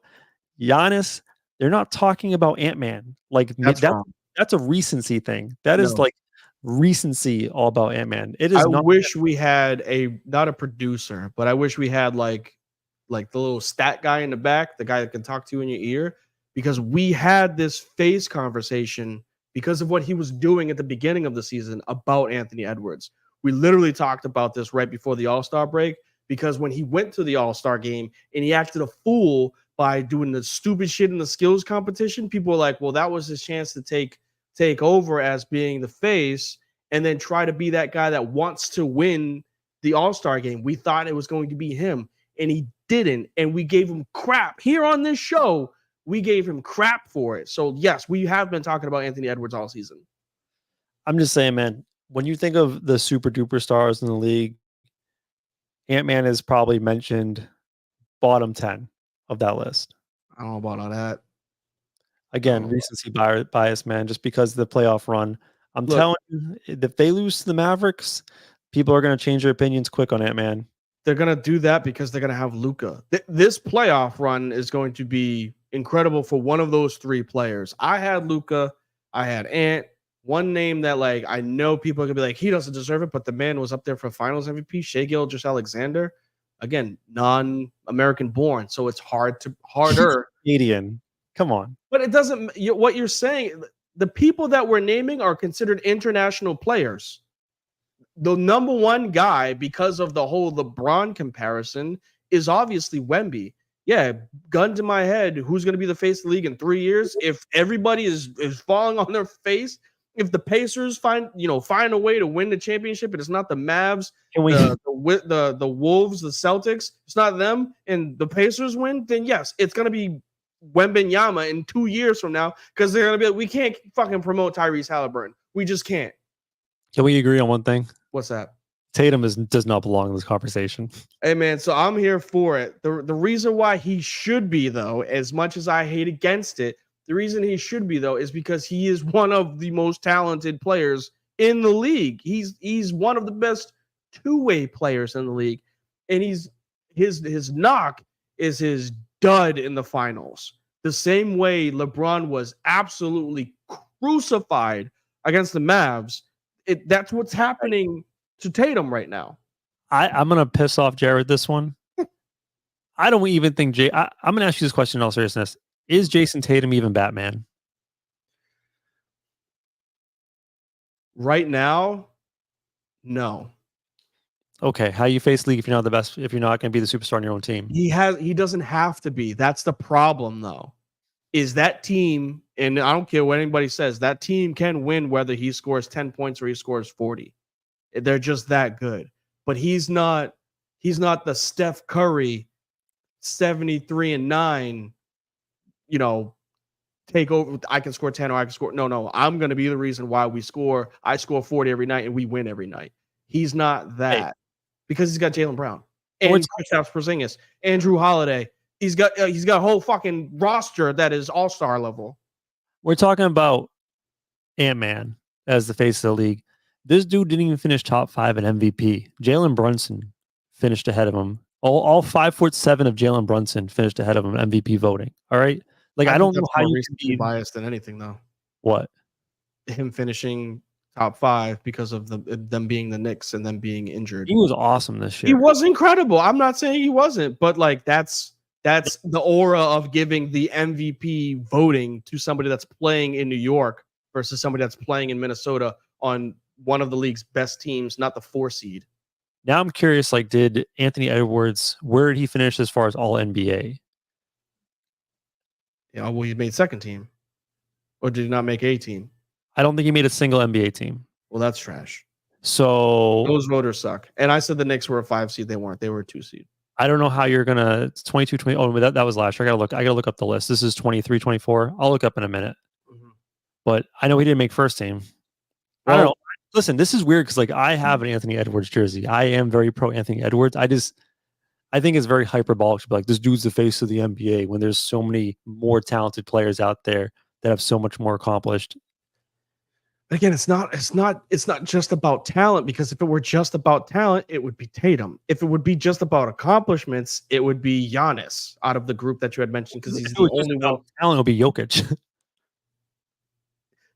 Giannis. They're not talking about Ant-Man. Like that's a recency thing. That is like recency all about Ant-Man. It is. I wish we had not a producer, but I wish we had like the little stat guy in the back, the guy that can talk to you in your ear, because we had this face conversation because of what he was doing at the beginning of the season about Anthony Edwards. We literally talked about this right before the All-Star break, because when he went to the All-Star game and he acted a fool by doing the stupid shit in the skills competition, people were like, well, that was his chance to take over as being the face and then try to be that guy that wants to win the All-Star game. We thought it was going to be him, and he didn't, and we gave him crap. Here on this show, we gave him crap for it. So, yes, we have been talking about Anthony Edwards all season. I'm just saying, man, when you think of the super duper stars in the league, Ant-Man is probably mentioned bottom 10. of that list. I don't know about all that. Again, recency bias, man, just because of the playoff run. I'm Look, telling you, if they lose to the Mavericks, people are going to change their opinions quick on it, man. They're going to do that because they're going to have Luka. This playoff run is going to be incredible for one of those three players. I had Luka. I had Ant. One name that, like, I know people are going to be like, he doesn't deserve it, but the man was up there for finals MVP, Shai Gilgeous-Alexander. Again, non-American born, so it's harder. Canadian. Come on. But it doesn't, what you're saying, the people that we're naming are considered international players. The number one guy, because of the whole LeBron comparison, is obviously Wemby. Yeah, gun to my head, who's going to be the face of the league in 3 years? If everybody is falling on their face, if the Pacers find a way to win the championship, and it's not the Mavs, the Wolves, the Celtics, it's not them, and the Pacers win, then yes, it's going to be Wembanyama in 2 years from now, because they're going to be like, we can't fucking promote Tyrese Halliburton. We just can't. Can we agree on one thing? What's that? Tatum does not belong in this conversation. Hey, man, so I'm here for it. The reason why he should be, though, as much as I hate against it, the reason he should be, though, is because he is one of the most talented players in the league. He's one of the best two-way players in the league, and his knock is his dud in the finals. The same way LeBron was absolutely crucified against the Mavs. That's what's happening to Tatum right now. I'm gonna piss off Jared this one. I don't even think I'm gonna ask you this question in all seriousness. Is Jason Tatum even Batman? Right now, no. Okay, how you face league if you're not the best, if you're not going to be the superstar on your own team? He doesn't have to be. That's the problem, though. Is that team, and I don't care what anybody says, that team can win whether he scores 10 points or he scores 40. They're just that good. But he's not the Steph Curry 73-9, take over. I can score 10 or I can score. No, I'm going to be the reason why I score 40 every night and we win every night. He's not that because he's got Jaylen Brown and Kristaps Porzingis, Andrew Holiday. He's got a whole fucking roster that is all-star level. We're talking about Ant-Man as the face of the league. This dude didn't even finish top 5 in MVP. Jalen Brunson finished ahead of him. All 5'7" of Jalen Brunson finished ahead of him in MVP voting. All right. Like, I don't know how you can be biased than anything, though. What? Him finishing top 5 because of them being the Knicks and them being injured. He was awesome this year. He was incredible. I'm not saying he wasn't, but like that's the aura of giving the MVP voting to somebody that's playing in New York versus somebody that's playing in Minnesota on one of the league's best teams, not the 4 seed. Now I'm curious, like, did Anthony Edwards, where did he finish as far as all NBA? Yeah, well, he made second team. Or did he not make a team? I don't think he made a single NBA team. Well, that's trash. So those voters suck. And I said the Knicks were a 5 seed. They weren't. They were a 2 seed. I don't know how you're gonna. It's 22, 20. Oh, that was last year. I gotta look up the list. This is 23, 24. I'll look up in a minute. Mm-hmm. But I know he didn't make first team. Well, I don't know. Listen, this is weird because like I have an Anthony Edwards jersey. I am very pro Anthony Edwards. I think it's very hyperbolic to be like, this dude's the face of the NBA when there's so many more talented players out there that have so much more accomplished. Again, it's not just about talent, because if it were just about talent, it would be Tatum. If it would be just about accomplishments, it would be Giannis out of the group that you had mentioned, because he's the only one. Talent will be Jokic.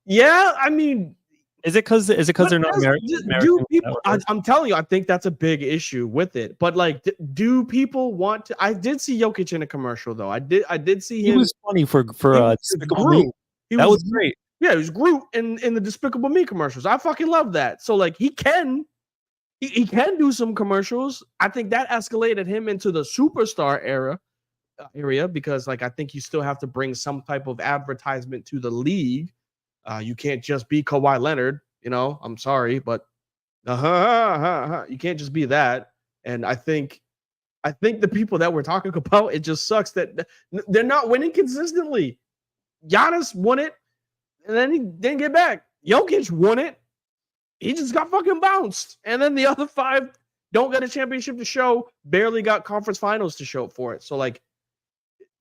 Yeah, I mean, is it because they're not American? Do people? I'm telling you, I think that's a big issue with it. But like, do people want to? I did see Jokic in a commercial, though. I did see him. He was funny for Despicable Me. That was great. Yeah, he was Groot in the Despicable Me commercials. I fucking love that. So like, he can do some commercials. I think that escalated him into the superstar area, because like I think you still have to bring some type of advertisement to the league. You can't just be Kawhi Leonard, I'm sorry, but you can't just be that. And I think the people that we're talking about, it just sucks that they're not winning consistently. Giannis won it, and then he didn't get back. Jokic won it. He just got fucking bounced. And then the other 5 don't get a championship to show, barely got conference finals to show for it. So like,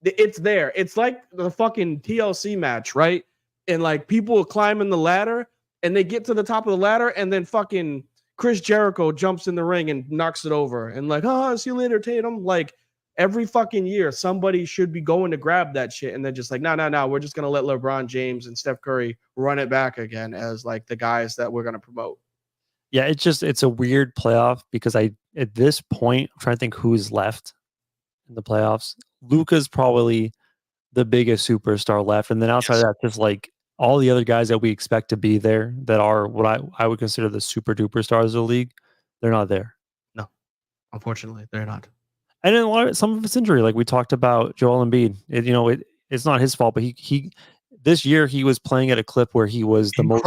It's there. It's like the fucking TLC match, right? And like people climbing the ladder and they get to the top of the ladder and then fucking Chris Jericho jumps in the ring and knocks it over and like, oh, see you later, Tatum. Like every fucking year, somebody should be going to grab that shit and they're just like, no, we're just gonna let LeBron James and Steph Curry run it back again as like the guys that we're gonna promote. Yeah, it's a weird playoff because at this point, I'm trying to think who's left in the playoffs. Luka's probably the biggest superstar left, and then outside of that, just like all the other guys that we expect to be there that are what I would consider the super duper stars of the league, they're not there. No, unfortunately, they're not. And then some of it's injury, like we talked about Joel Embiid. It's not his fault, but he this year he was playing at a clip where he was the most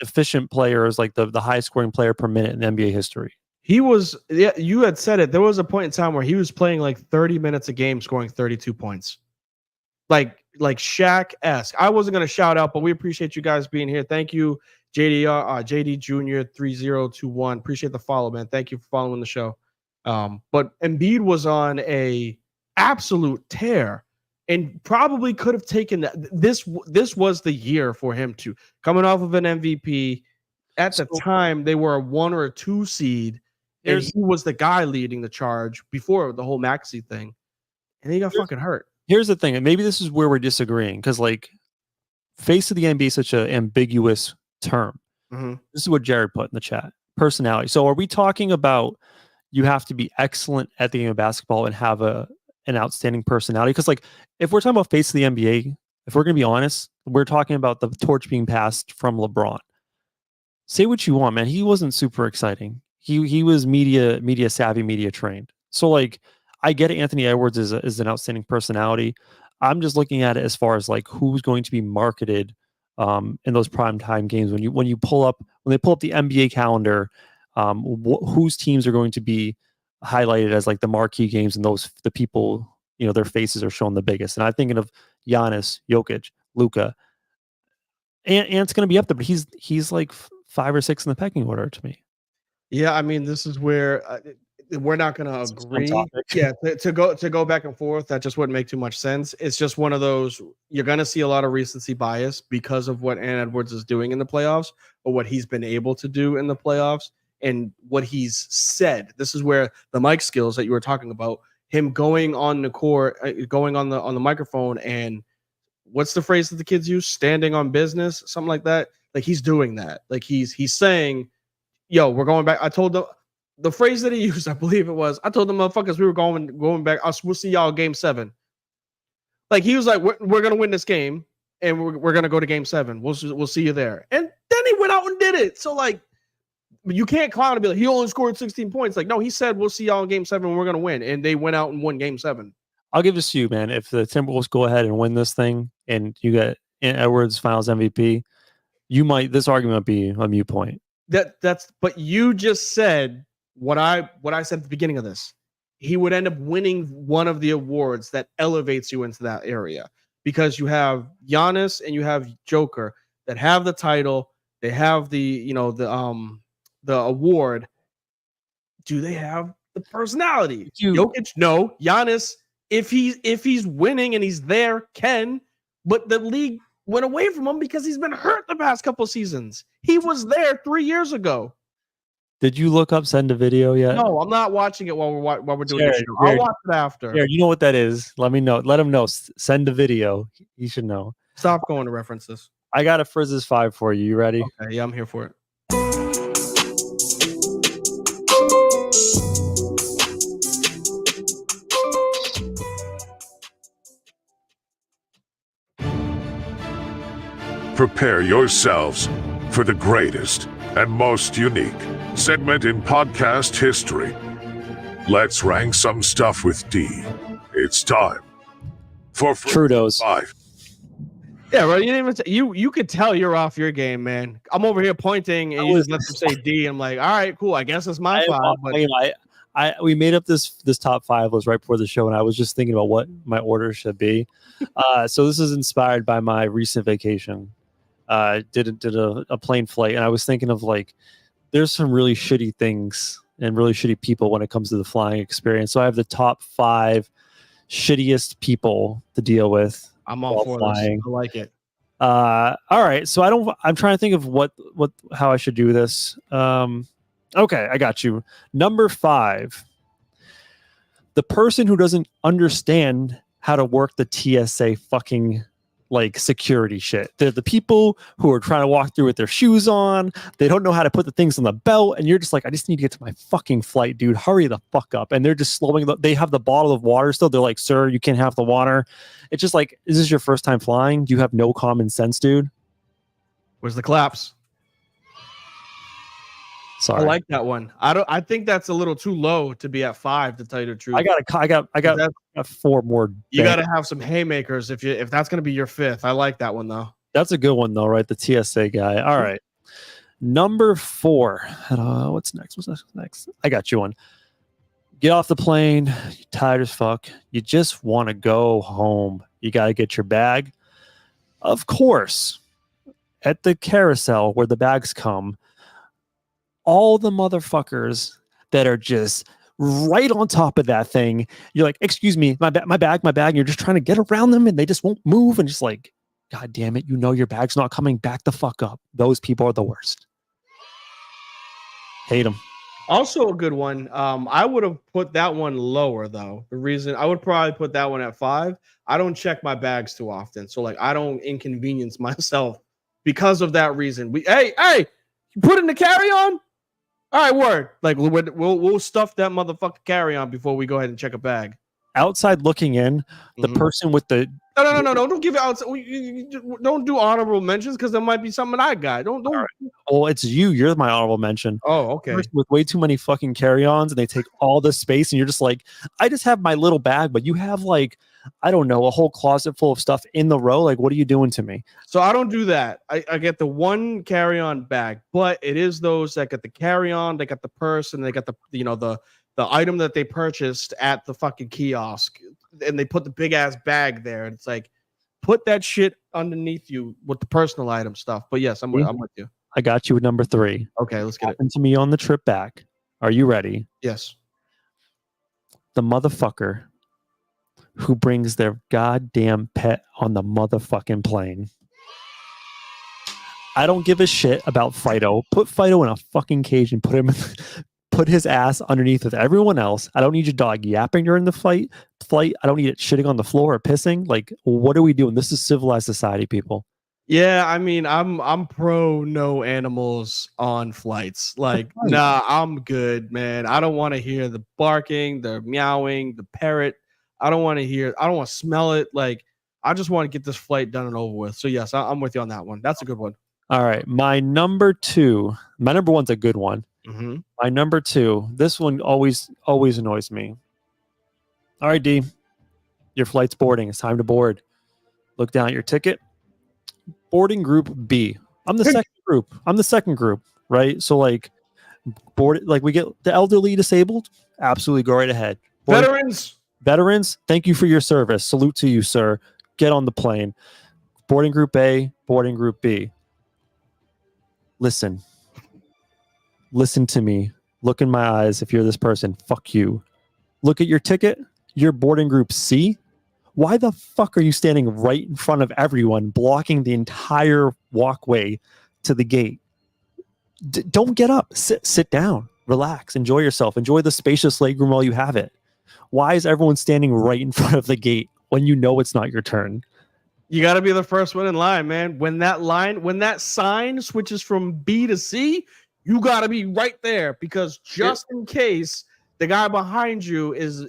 efficient player, is like the highest scoring player per minute in NBA history. He was, yeah, you had said it. There was a point in time where he was playing like 30 minutes a game, scoring 32 points. Like Shaq-esque. I wasn't going to shout out, but we appreciate you guys being here. Thank you, JD Jr. 3021. Appreciate the follow, man. Thank you for following the show. But Embiid was on a absolute tear and probably could have taken that. This was the year for him to coming off of an MVP. At the time, they were a 1 or a 2 seed. And he was the guy leading the charge before the whole Maxey thing. And he got fucking hurt. Here's the thing, and maybe this is where we're disagreeing, because like face of the NBA is such an ambiguous term. Mm-hmm. This is what Jared put in the chat. Personality. So are we talking about you have to be excellent at the game of basketball and have an outstanding personality? Because like if we're talking about face of the NBA, if we're going to be honest, we're talking about the torch being passed from LeBron. Say what you want, man. He wasn't super exciting. He was media savvy, media trained. So like I get it. Anthony Edwards is an outstanding personality. I'm just looking at it as far as like who's going to be marketed in those primetime games when they pull up the NBA calendar, whose teams are going to be highlighted as like the marquee games, and the people, their faces are shown the biggest. And I'm thinking of Giannis, Jokic, Luka, and it's going to be up there, but he's like 5 or 6 in the pecking order to me. Yeah, I mean, this is where we're not going to agree. Yeah, to go back and forth, that just wouldn't make too much sense. It's just one of those, you're going to see a lot of recency bias because of what Ant Edwards is doing in the playoffs, or what he's been able to do in the playoffs, and what he's said. This is where the mic skills that you were talking about, him going on the court, going on the microphone, and what's the phrase that the kids use? Standing on business, something like that. Like he's doing that. Like he's saying, yo, we're going back. I told them the phrase that he used, I believe it was, I told the motherfuckers we were going back. We'll see y'all game 7. Like he was like, we're gonna win this game and we're gonna go to game 7. We'll see you there. And then he went out and did it. So like, you can't clown and be like, he only scored 16 points. Like, no, he said we'll see y'all in game 7 and we're gonna win. And they went out and won game 7. I'll give this to you, man. If the Timberwolves go ahead and win this thing and you get Edwards Finals MVP, this argument might be a mute point. But you just said what I said at the beginning of this. He would end up winning one of the awards that elevates you into that area, because you have Giannis and you have Joker that have the title, they have the award. Do they have the personality? Jokic, no. Giannis, if he's winning and he's there, can, but the league went away from him because he's been hurt the past couple seasons. He was there 3 years ago. Did you look up Send a Video yet? No, I'm not watching it while we're doing this. I'll watch it after. Yeah, you know what that is. Let me know. Let him know. Send a Video. You should know. Stop going to references. I got a Frizz's 5 for you. You ready? Okay, yeah, I'm here for it. Prepare yourselves for the greatest and most unique segment in podcast history. Let's rank some stuff with D. It's time for Trudeau's 5. Yeah, bro. You didn't even you could tell you're off your game, man. I'm over here pointing and you just let them say D. I'm like, all right, cool. I guess it's my 5. But we made up this top 5 list right before the show, and I was just thinking about what my order should be. So this is inspired by my recent vacation. Did a plane flight, and I was thinking of like, there's some really shitty things and really shitty people when it comes to the flying experience. So I have the top 5 shittiest people to deal with. I'm all while for flying. this. I like it. All right, so I'm trying to think of how I should do this. Okay, I got you. Number 5, the person who doesn't understand how to work the TSA fucking like security shit. They're the people who are trying to walk through with their shoes on. They don't know how to put the things on the belt, and you're just like, I just need to get to my fucking flight, dude. Hurry the fuck up. And they're just slowing. They have the bottle of water still. They're like, sir, you can't have the water. It's just like, is this your first time flying? Do you have no common sense, dude? Where's the claps? Sorry. I like that one. I think that's a little too low to be at 5, to tell you the truth. I got 4 more. You got to have some haymakers if that's going to be your 5th. I like that one though. That's a good one though, right? The TSA guy. All right. Number 4. What's next? What's next? I got you one. Get off the plane. You're tired as fuck. You just want to go home. You got to get your bag. Of course, at the carousel where the bags come, all the motherfuckers that are just right on top of that thing, you're like, excuse me, my bag. And you're just trying to get around them and they just won't move. And just like, God damn it, you know your bag's not coming. Back the fuck up. Those people are the worst. Hate them. Also a good one. I would have put that one lower though. The reason I would probably put that one at 5. I don't check my bags too often. So like I don't inconvenience myself because of that reason. Hey, you put in the carry-on? All right, word. Like we'll stuff that motherfucker carry-on before we go ahead and check a bag. Outside looking in, the person with the no, don't give it out. Don't do honorable mentions because there might be something I got. Don't. Right. Well, it's you. You're my honorable mention. Oh, okay. With way too many fucking carry-ons and they take all the space, and you're just like, I just have my little bag, but you have like, I don't know, a whole closet full of stuff in the row. Like, what are you doing to me? So I don't do that. I get the one carry-on bag, but it is those that got the carry-on, they got the purse, and they got the the item that they purchased at the fucking kiosk, and they put the big ass bag there, and it's like, put that shit underneath you with the personal item stuff. But yes, I'm with you. I got you with number 3. Okay, let's get it. Happened to me on the trip back. Are you ready? Yes. The motherfucker who brings their goddamn pet on the motherfucking plane. I don't give a shit about Fido. Put Fido in a fucking cage and put his ass underneath with everyone else. I don't need your dog yapping during the flight. I don't need it shitting on the floor or pissing. Like, what are we doing? This is civilized society, people. Yeah, I mean, I'm pro no animals on flights. Like, nah, I'm good, man. I don't want to hear the barking, the meowing, the parrot. I don't want to smell it. Like, I just want to get this flight done and over with. So yes, I'm with you on that one. That's a good one. All right. My number 1's a good one. Mm-hmm. My number 2, this one always annoys me. All right, D, your flight's boarding. It's time to board. Look down at your ticket. Boarding group B. I'm the second group, right? So like we get the elderly disabled. Absolutely, go right ahead. Veterans, thank you for your service. Salute to you, sir. Get on the plane. Boarding group A, boarding group B. Listen to me. Look in my eyes. If you're this person, fuck you. Look at your ticket. You're boarding group C. Why the fuck are you standing right in front of everyone, blocking the entire walkway to the gate? Don't get up. Sit down. Relax. Enjoy yourself. Enjoy the spacious legroom while you have it. Why is everyone standing right in front of the gate when you know it's not your turn? You got to be the first one in line, man. When that sign switches from B to C, you got to be right there, because just in case the guy behind you is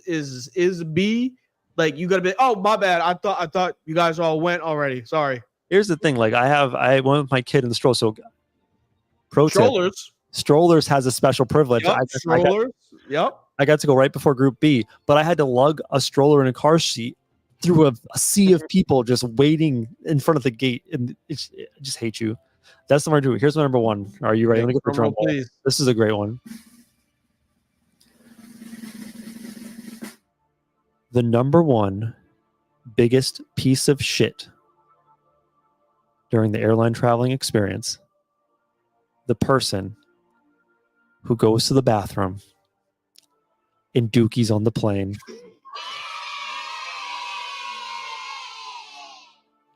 B, like, you got to be, oh, my bad. I thought you guys all went already. Sorry. Here's the thing. Like, I went with my kid in the stroller. So Strollers has a special privilege. Yep, I got to go right before group B, but I had to lug a stroller in a car seat through a sea of people just waiting in front of the gate. And I just hate you. That's number 2. Here's number 1. Are you ready? Let me get the drum roll. Please. This is a great one. The number 1 biggest piece of shit during the airline traveling experience. The person who goes to the bathroom in dookies on the plane.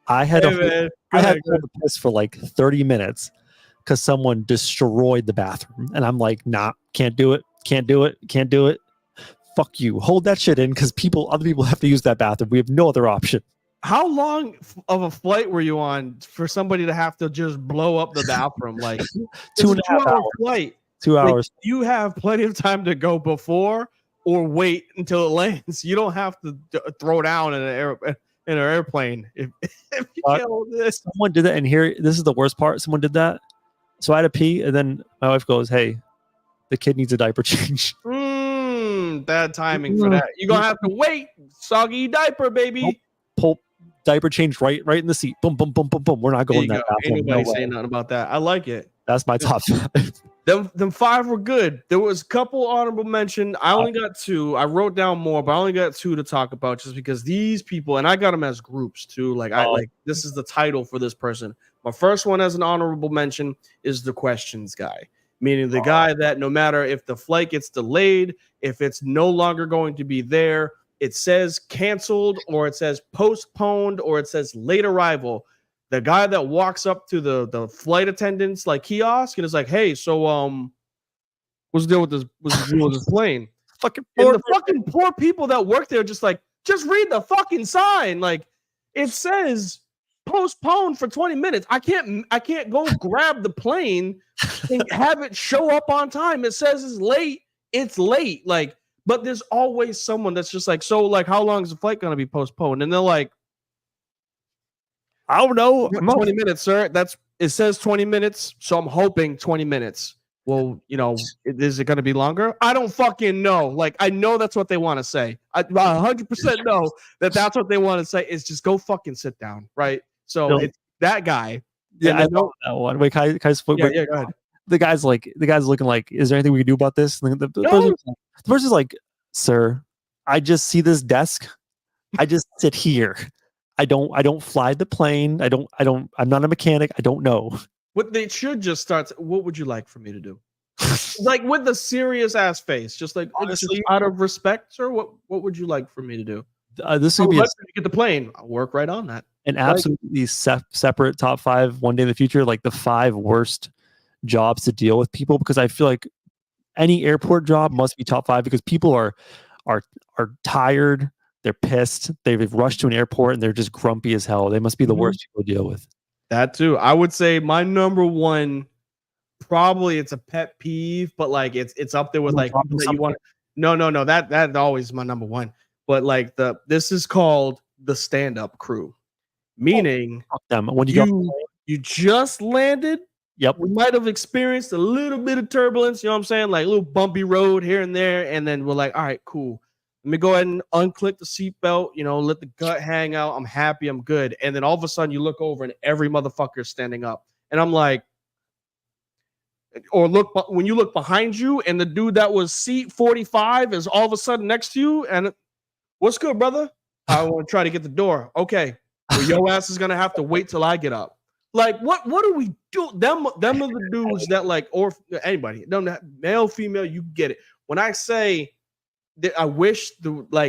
I had Hey, to man. I had Go to hold the piss for like 30 minutes because someone destroyed the bathroom, and I'm like, nah, can't do it, can't do it, can't do it. Fuck you. Hold that shit in because other people have to use that bathroom. We have no other option. How long of a flight were you on for somebody to have to just blow up the bathroom? Like, Two and a half 2 hour hours. flight. 2 Like, hours. you have plenty of time to go before or wait until it lands. You don't have to throw down in an airplane if you can't hold this. Someone did that, and here, this is the worst part. Someone did that. So I had to pee, and then my wife goes, "Hey, the kid needs a diaper change." Bad timing for that. You're gonna have to wait. Soggy diaper, baby. Pull diaper change right in the seat. Boom, boom, boom, boom, boom. We're not going in that bathroom. Ain't nobody saying nothing about that. I like it. That's my top 5. Them 5 were good. There was a couple honorable mention. I only got 2. I wrote down more, but I only got 2 to talk about just because these people, and I got them as groups too. Like this is the title for this person. My first one as an honorable mention is the questions guy, meaning the guy that no matter if the flight gets delayed, if it's no longer going to be there, it says canceled or it says postponed or it says late arrival. The guy that walks up to the flight attendants like kiosk and is like, "Hey, so what's the deal with this? What's the deal with this plane?" Fucking poor people that work there just read the fucking sign. Like, it says postponed for 20 minutes. I can't go grab the plane and have it show up on time. It says it's late. It's late. Like, but there's always someone that's just like, "So, like, how long is the flight gonna be postponed?" And they're like, "I don't know. 20 minutes, sir. It says 20 minutes, so I'm hoping 20 minutes. Well, is it going to be longer? I don't fucking know. Like, I know that's what they want to say. I 100% know that's what they want to say. Is just go fucking sit down, right? So it's that guy. Yeah, I know that one. Wait, can I go ahead. The guy's looking like, "Is there anything we can do about this?" And the person's like, "Sir, I just see this desk. I just sit here. I don't fly the plane. I'm not a mechanic. I don't know." What they should just start. What would you like for me to do? Like, with a serious ass face, just like, honestly, out of respect, sir. What would you like for me to do? This would be get the plane. I'll work right on that. An absolutely separate top 5 one day in the future, like the 5 worst jobs to deal with people, because I feel like any airport job must be top 5 because people are tired. They're pissed. They've rushed to an airport and they're just grumpy as hell. They must be the worst people to deal with. That too. I would say my number one, probably it's a pet peeve, but like it's up there with like that you want. No. That always is my number one. But like this is called the stand-up crew, meaning them when you just landed. Yep. We might have experienced a little bit of turbulence. You know what I'm saying? Like a little bumpy road here and there, and then we're like, all right, cool. Let me go ahead and unclick the seatbelt, let the gut hang out. I'm happy. I'm good. And then all of a sudden you look over and every motherfucker is standing up. And I'm like, when you look behind you and the dude that was seat 45 is all of a sudden next to you. And what's good, brother? I want to try to get the door. Okay. Well, your ass is going to have to wait till I get up. Like, what do we do? Them are the dudes that like, or anybody, male, female, you get it. When I say, I wish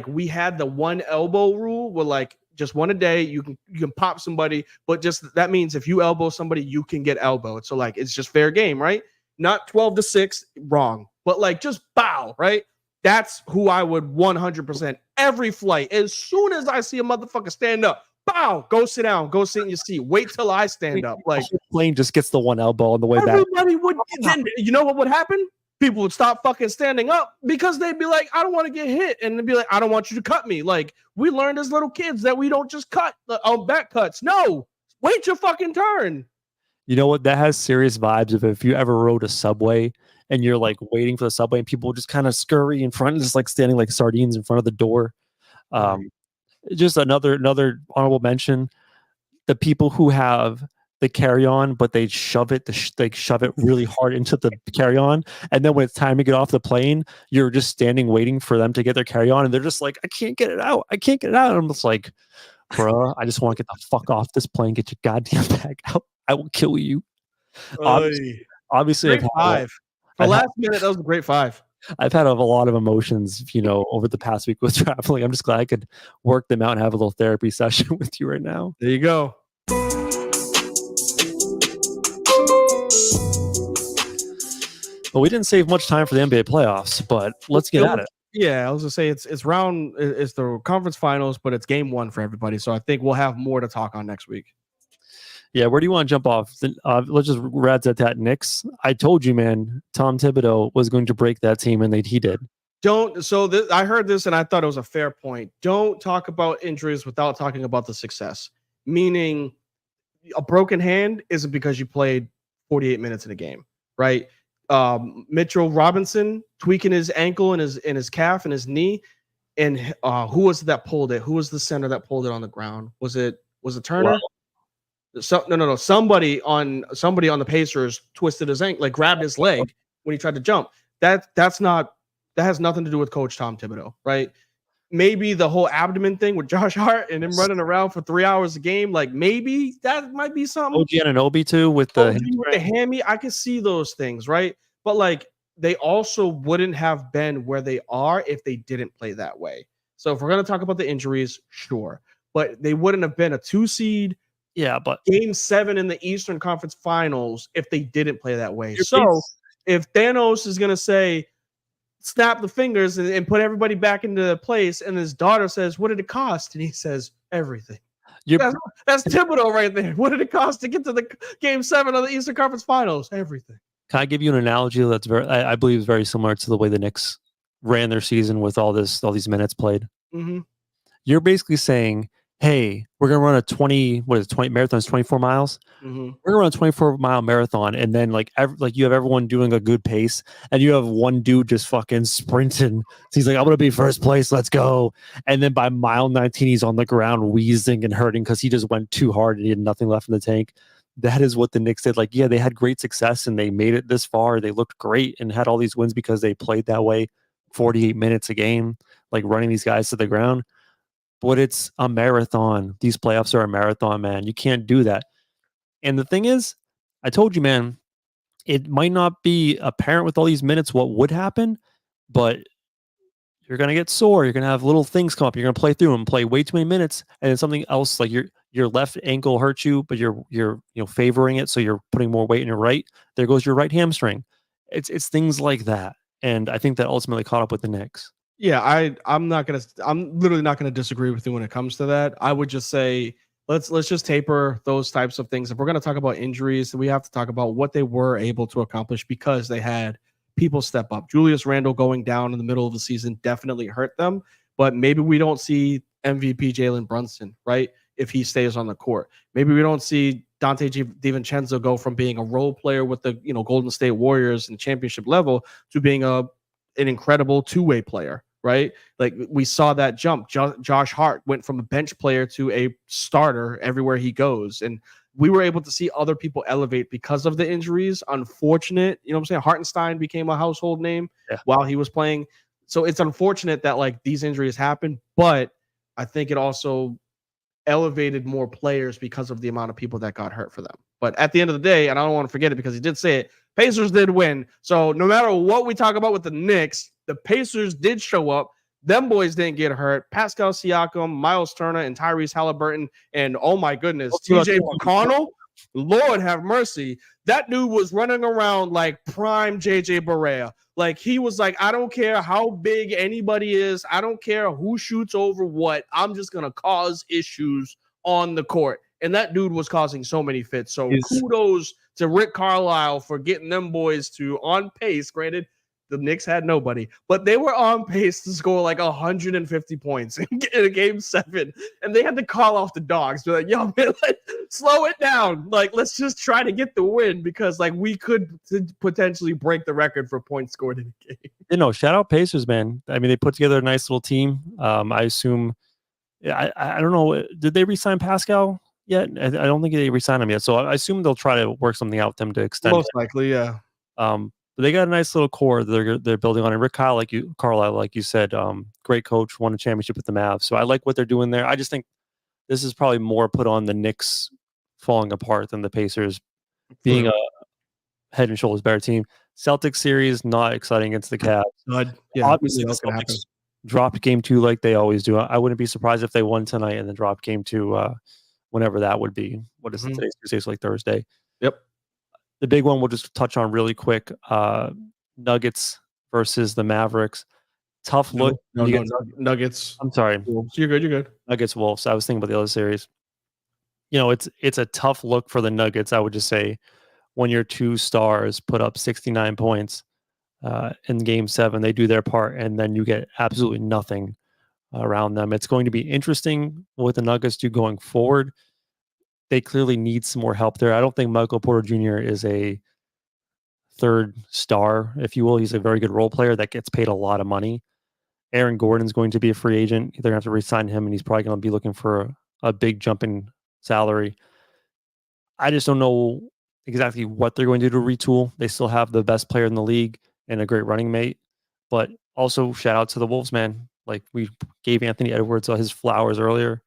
we had the one elbow rule where like just one a day you can pop somebody, but just that means if you elbow somebody you can get elbowed. So like it's just fair game, right? Not 12-6, wrong, but like just bow, right? That's who I would 100% every flight. As soon as I see a motherfucker stand up, bow, go sit down, go sit in your seat. Wait till I stand up. Like the plane just gets the one elbow on the way back. Everybody would. Then you know what would happen? People would stop fucking standing up because they'd be like, "I don't want to get hit," and they'd be like, "I don't want you to cut me." Like we learned as little kids that we don't just cut on back cuts. No, wait your fucking turn. You know what? That has serious vibes of if you ever rode a subway and you're like waiting for the subway and people just kind of scurry in front, just like standing like sardines in front of the door. Just another honorable mention: the people who have the carry-on, but they shove it really hard into the carry-on, and then when it's time to get off the plane, you're just standing waiting for them to get their carry-on, and they're just like, I can't get it out. And I'm just like, bruh, I just want to get the fuck off this plane. Get your goddamn bag out. I will kill you. Obviously, great 5. For last minute, that was a great 5. I've had a lot of emotions, over the past week with traveling. I'm just glad I could work them out and have a little therapy session with you right now. There you go. Well, we didn't save much time for the NBA playoffs, but let's get at it. Yeah, I was gonna say it's the conference finals, but it's game one for everybody. So I think we'll have more to talk on next week. Yeah, where do you want to jump off? Let's just rat at that Knicks. I told you, man, Tom Thibodeau was going to break that team, and he did. I heard this, and I thought it was a fair point. Don't talk about injuries without talking about the success. Meaning, a broken hand isn't because you played 48 minutes in a game, right? Mitchell Robinson tweaking his ankle and his calf and his knee, and who was it that pulled it? Who was the center that pulled it on the ground? Was it Turner? Wow. No. Somebody on the Pacers twisted his ankle, like grabbed his leg when he tried to jump. That has nothing to do with Coach Tom Thibodeau, right? Maybe the whole abdomen thing with Josh Hart and him running around for 3 hours a game, like maybe that might be something. OG Anunoby too with the hammy. I could see those things, right? But like they also wouldn't have been where they are if they didn't play that way. So if we're gonna talk about the injuries, sure, but they wouldn't have been a 2 seed. Yeah, but game 7 in the Eastern Conference Finals if they didn't play that way. So if Thanos is gonna say, snap the fingers and put everybody back into place, and his daughter says, "What did it cost?" and he says, "Everything." That's Thibodeau right there. What did it cost to get to the game 7 of the Eastern Conference Finals? Everything. Can I give you an analogy that's I believe is very similar to the way the Knicks ran their season with all these minutes played? Mm-hmm. You're basically saying, hey, we're going to run a 20 marathon's 24 miles. Mm-hmm. We're going to run a 24-mile marathon. And then you have everyone doing a good pace and you have one dude just fucking sprinting. So he's like, I'm going to be first place. Let's go. And then by mile 19, he's on the ground wheezing and hurting because he just went too hard and he had nothing left in the tank. That is what the Knicks did. Like, yeah, they had great success and they made it this far. They looked great and had all these wins because they played that way 48 minutes a game, like running these guys to the ground. But it's a marathon. These playoffs are a marathon, man. You can't do that. And the thing is, I told you, man, it might not be apparent with all these minutes what would happen, but you're going to get sore. You're going to have little things come up. You're going to play through them, play way too many minutes, and then something else, like your left ankle hurts you, but you're favoring it, so you're putting more weight in your right. There goes your right hamstring. It's things like that. And I think that ultimately caught up with the Knicks. Yeah, I'm literally not gonna disagree with you when it comes to that. I would just say let's just taper those types of things. If we're gonna talk about injuries, we have to talk about what they were able to accomplish because they had people step up. Julius Randle going down in the middle of the season definitely hurt them, but maybe we don't see MVP Jalen Brunson, right? If he stays on the court. Maybe we don't see Dante DiVincenzo go from being a role player with the Golden State Warriors and championship level to being an incredible two-way player, right? Like we saw that jump. Josh Hart went from a bench player to a starter everywhere he goes. And we were able to see other people elevate because of the injuries. Unfortunate, you know what I'm saying? Hartenstein became a household name while he was playing. So it's unfortunate that like these injuries happen, but I think it also elevated more players because of the amount of people that got hurt for them. But at the end of the day, and I don't want to forget it because he did say it, Pacers did win. So no matter what we talk about with the Knicks, the Pacers did show up. Them boys didn't get hurt. Pascal Siakam, Miles Turner, and Tyrese Halliburton, and oh my goodness, TJ McConnell, Lord have mercy. That dude was running around like prime JJ Barea. Like he was like, I don't care how big anybody is. I don't care who shoots over what. I'm just going to cause issues on the court. And that dude was causing so many fits. So kudos to Rick Carlisle for getting them boys to on pace. Granted, the Knicks had nobody, but they were on pace to score like 150 points in a game 7. And they had to call off the dogs. They're like, yo, man, slow it down. Like, let's just try to get the win because like we could potentially break the record for points scored in a game. Shout out Pacers, man. I mean, they put together a nice little team. I assume, I don't know, did they re-sign Pascal yet? I don't think they re-signed him yet. So I assume they'll try to work something out with them to extend. Most likely, yeah. But they got a nice little core they're building on. And Rick Carlisle, like you said, great coach, won a championship with the Mavs. So I like what they're doing there. I just think this is probably more put on the Knicks falling apart than the Pacers being a head and shoulders better team. Celtics series, not exciting against the Cavs. Obviously, the Celtics dropped game 2 like they always do. I wouldn't be surprised if they won tonight and then dropped game 2 whenever that would be. What is it? Mhm. Today's Tuesday, so like Thursday. Yep. The big one we'll just touch on really quick. Nuggets versus the Mavericks. Tough look. No, Nuggets. I'm sorry. Wolves. You're good. You're good. Nuggets Wolves. I was thinking about the other series. It's a tough look for the Nuggets, I would just say, when your two stars put up 69 points in game 7. They do their part, and then you get absolutely nothing around them. It's going to be interesting what the Nuggets do going forward. They clearly need some more help there. I don't think Michael Porter Jr. is a third star, if you will. He's a very good role player that gets paid a lot of money. Aaron Gordon's going to be a free agent. They're going to have to re-sign him, and he's probably going to be looking for a big jump in salary. I just don't know exactly what they're going to do to retool. They still have the best player in the league and a great running mate. But also, shout out to the Wolves, man. Like, we gave Anthony Edwards his flowers earlier.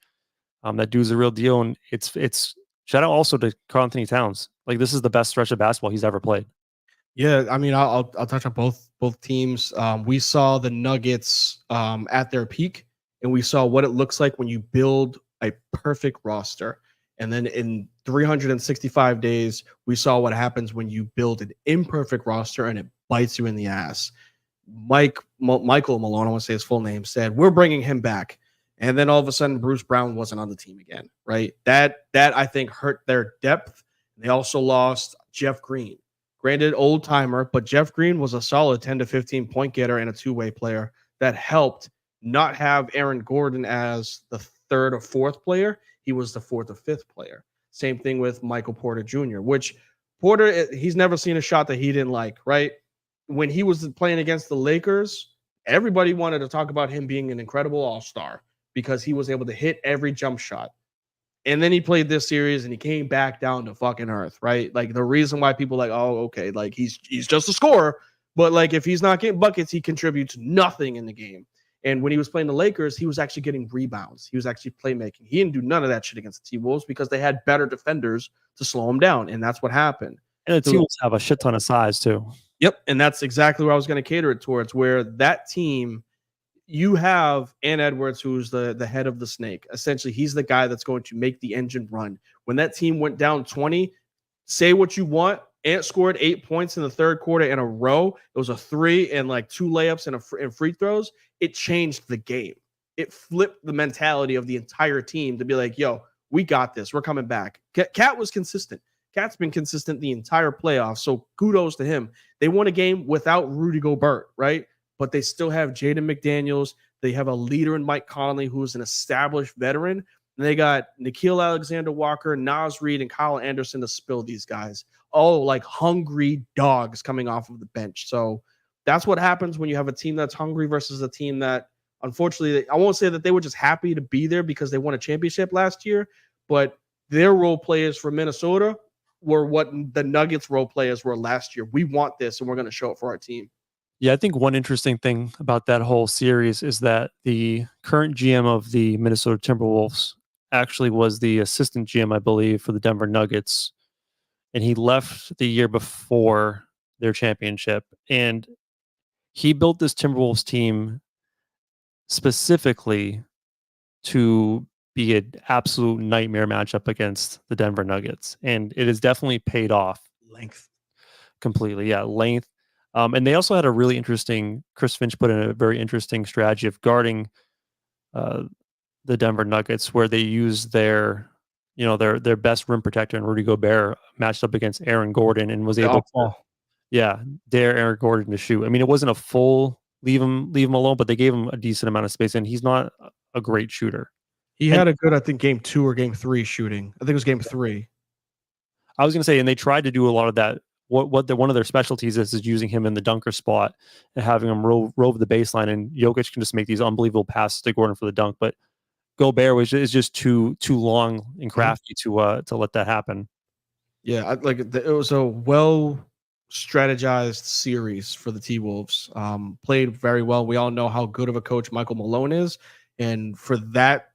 That dude's a real deal, and it's shout out also to Karl Anthony Towns. Like, this is the best stretch of basketball he's ever played. Yeah, I mean, I'll touch on both teams. We saw the Nuggets at their peak, and we saw what it looks like when you build a perfect roster. And then in 365 days, we saw what happens when you build an imperfect roster and it bites you in the ass. Michael Malone, I want to say his full name, said, "We're bringing him back." And then all of a sudden, Bruce Brown wasn't on the team again, right? That I think hurt their depth. They also lost Jeff Green. Granted, old timer, but Jeff Green was a solid 10 to 15 point getter and a two-way player that helped not have Aaron Gordon as the third or fourth player. He was the fourth or fifth player. Same thing with Michael Porter Jr., which Porter, he's never seen a shot that he didn't like, right? When he was playing against the Lakers, everybody wanted to talk about him being an incredible all-star because he was able to hit every jump shot. And then he played this series and he came back down to fucking earth, right? Like, the reason why people like, oh, okay, like he's just a scorer, but like if he's not getting buckets, he contributes nothing in the game. And when he was playing the Lakers, he was actually getting rebounds. He was actually playmaking. He didn't do none of that shit against the T-Wolves because they had better defenders to slow him down, and that's what happened. And the T-Wolves have a shit ton of size too. Yep, and that's exactly where I was going to cater it towards, where that team, you have Ant Edwards, who's the head of the snake. Essentially, he's the guy that's going to make the engine run. When that team went down 20, say what you want, Ant scored 8 points in the third quarter in a row. It was a 3 and like 2 layups and free throws. It changed the game. It flipped the mentality of the entire team to be like, yo, we got this. We're coming back. Cat was consistent. Cat's been consistent the entire playoffs, so kudos to him. They won a game without Rudy Gobert, right? But they still have Jaden McDaniels. They have a leader in Mike Conley, who's an established veteran. And they got Nickeil Alexander-Walker, Naz Reid, and Kyle Anderson to spill these guys. All like hungry dogs coming off of the bench. So that's what happens when you have a team that's hungry versus a team that, unfortunately, I won't say that they were just happy to be there because they won a championship last year, but their role players for Minnesota were what the Nuggets role players were last year. We want this, and we're going to show it for our team. Yeah, I think one interesting thing about that whole series is that the current GM of the Minnesota Timberwolves actually was the assistant GM, I believe, for the Denver Nuggets. And he left the year before their championship. And he built this Timberwolves team specifically to be an absolute nightmare matchup against the Denver Nuggets. And it has definitely paid off. Length. Completely, yeah, length. And they also had a really interesting, Chris Finch put in a very interesting strategy of guarding the Denver Nuggets, where they used their best rim protector in Rudy Gobert matched up against Aaron Gordon and was able to, dare Aaron Gordon to shoot. I mean, it wasn't a full leave him alone, but they gave him a decent amount of space, and he's not a great shooter. He had a good, I think, game 2 or game 3 shooting. I think it was game 3. I was going to say, and they tried to do a lot of that. One of their specialties is using him in the dunker spot and having him rove the baseline, and Jokic can just make these unbelievable passes to Gordon for the dunk. But Gobert is just too long and crafty to let that happen. Yeah, it was a well strategized series for the T-Wolves. Played very well. We all know how good of a coach Michael Malone is, and for that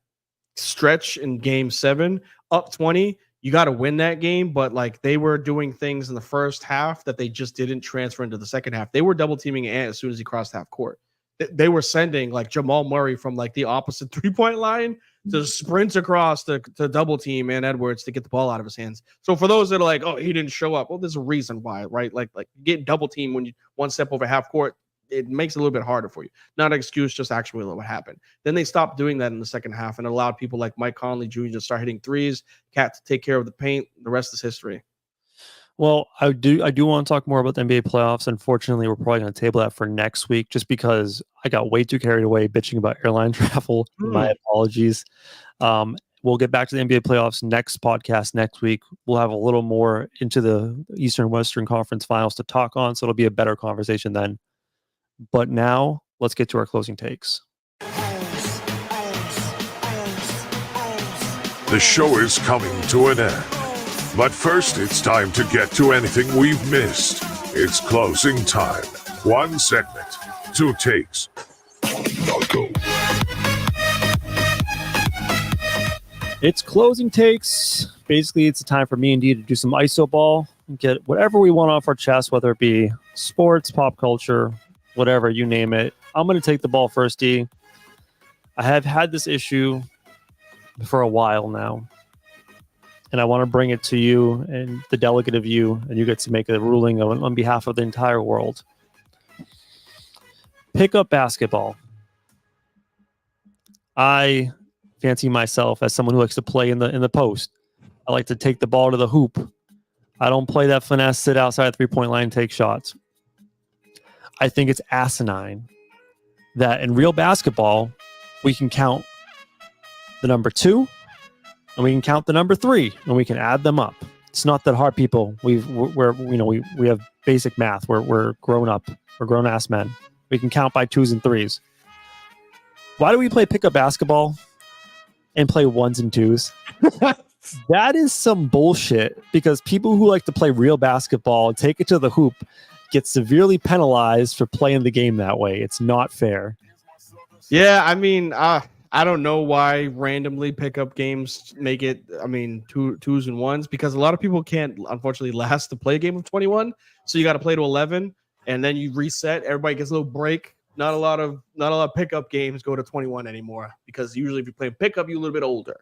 stretch in Game 7, up 20. You got to win that game, but like they were doing things in the first half that they just didn't transfer into the second half. They were double teaming Ant as soon as he crossed half court. they were sending like Jamal Murray from like the opposite 3-point line to sprint across to double team and Edwards to get the ball out of his hands. So for those that are like, oh, he didn't show up, well, there's a reason why, right? Like getting double team when you one step over half court, it makes it a little bit harder for you. Not an excuse, just actually what happened. Then they stopped doing that in the second half and allowed people like Mike Conley Jr. to start hitting threes, Cat to take care of the paint. The rest is history. Well, I do want to talk more about the NBA playoffs. Unfortunately, we're probably going to table that for next week just because I got way too carried away bitching about airline travel. My apologies. We'll get back to the NBA playoffs next podcast next week. We'll have a little more into the Eastern Western Conference finals to talk on, so it'll be a better conversation then. But now, let's get to our closing takes. The show is coming to an end. But first, it's time to get to anything we've missed. It's closing time. 1 segment, 2 takes. Now go. It's closing takes. Basically, it's a time for me and Dee to do some iso ball and get whatever we want off our chest, whether it be sports, pop culture, whatever, you name it. I'm going to take the ball first, Dee. I have had this issue for a while now. And I want to bring it to you and the delegate of you, and you get to make a ruling on behalf of the entire world. Pick up basketball. I fancy myself as someone who likes to play in the post. I like to take the ball to the hoop. I don't play that finesse, sit outside the 3-point line, and take shots. I think it's asinine that in real basketball, we can count the number 2 and we can count the number 3 and we can add them up. It's not that hard, people. We have basic math. We're grown up. We're grown ass men. We can count by 2s and 3s. Why do we play pickup basketball and play 1s and 2s? That is some bullshit, because people who like to play real basketball and take it to the hoop get severely penalized for playing the game that way. It's not fair. Yeah, I mean, I don't know why randomly pickup games make it, 2s and 1s, because a lot of people can't, unfortunately, last to play a game of 21. So you got to play to 11, and then you reset. Everybody gets a little break. Not a lot of pickup games go to 21 anymore, because usually if you play pickup, you're a little bit older.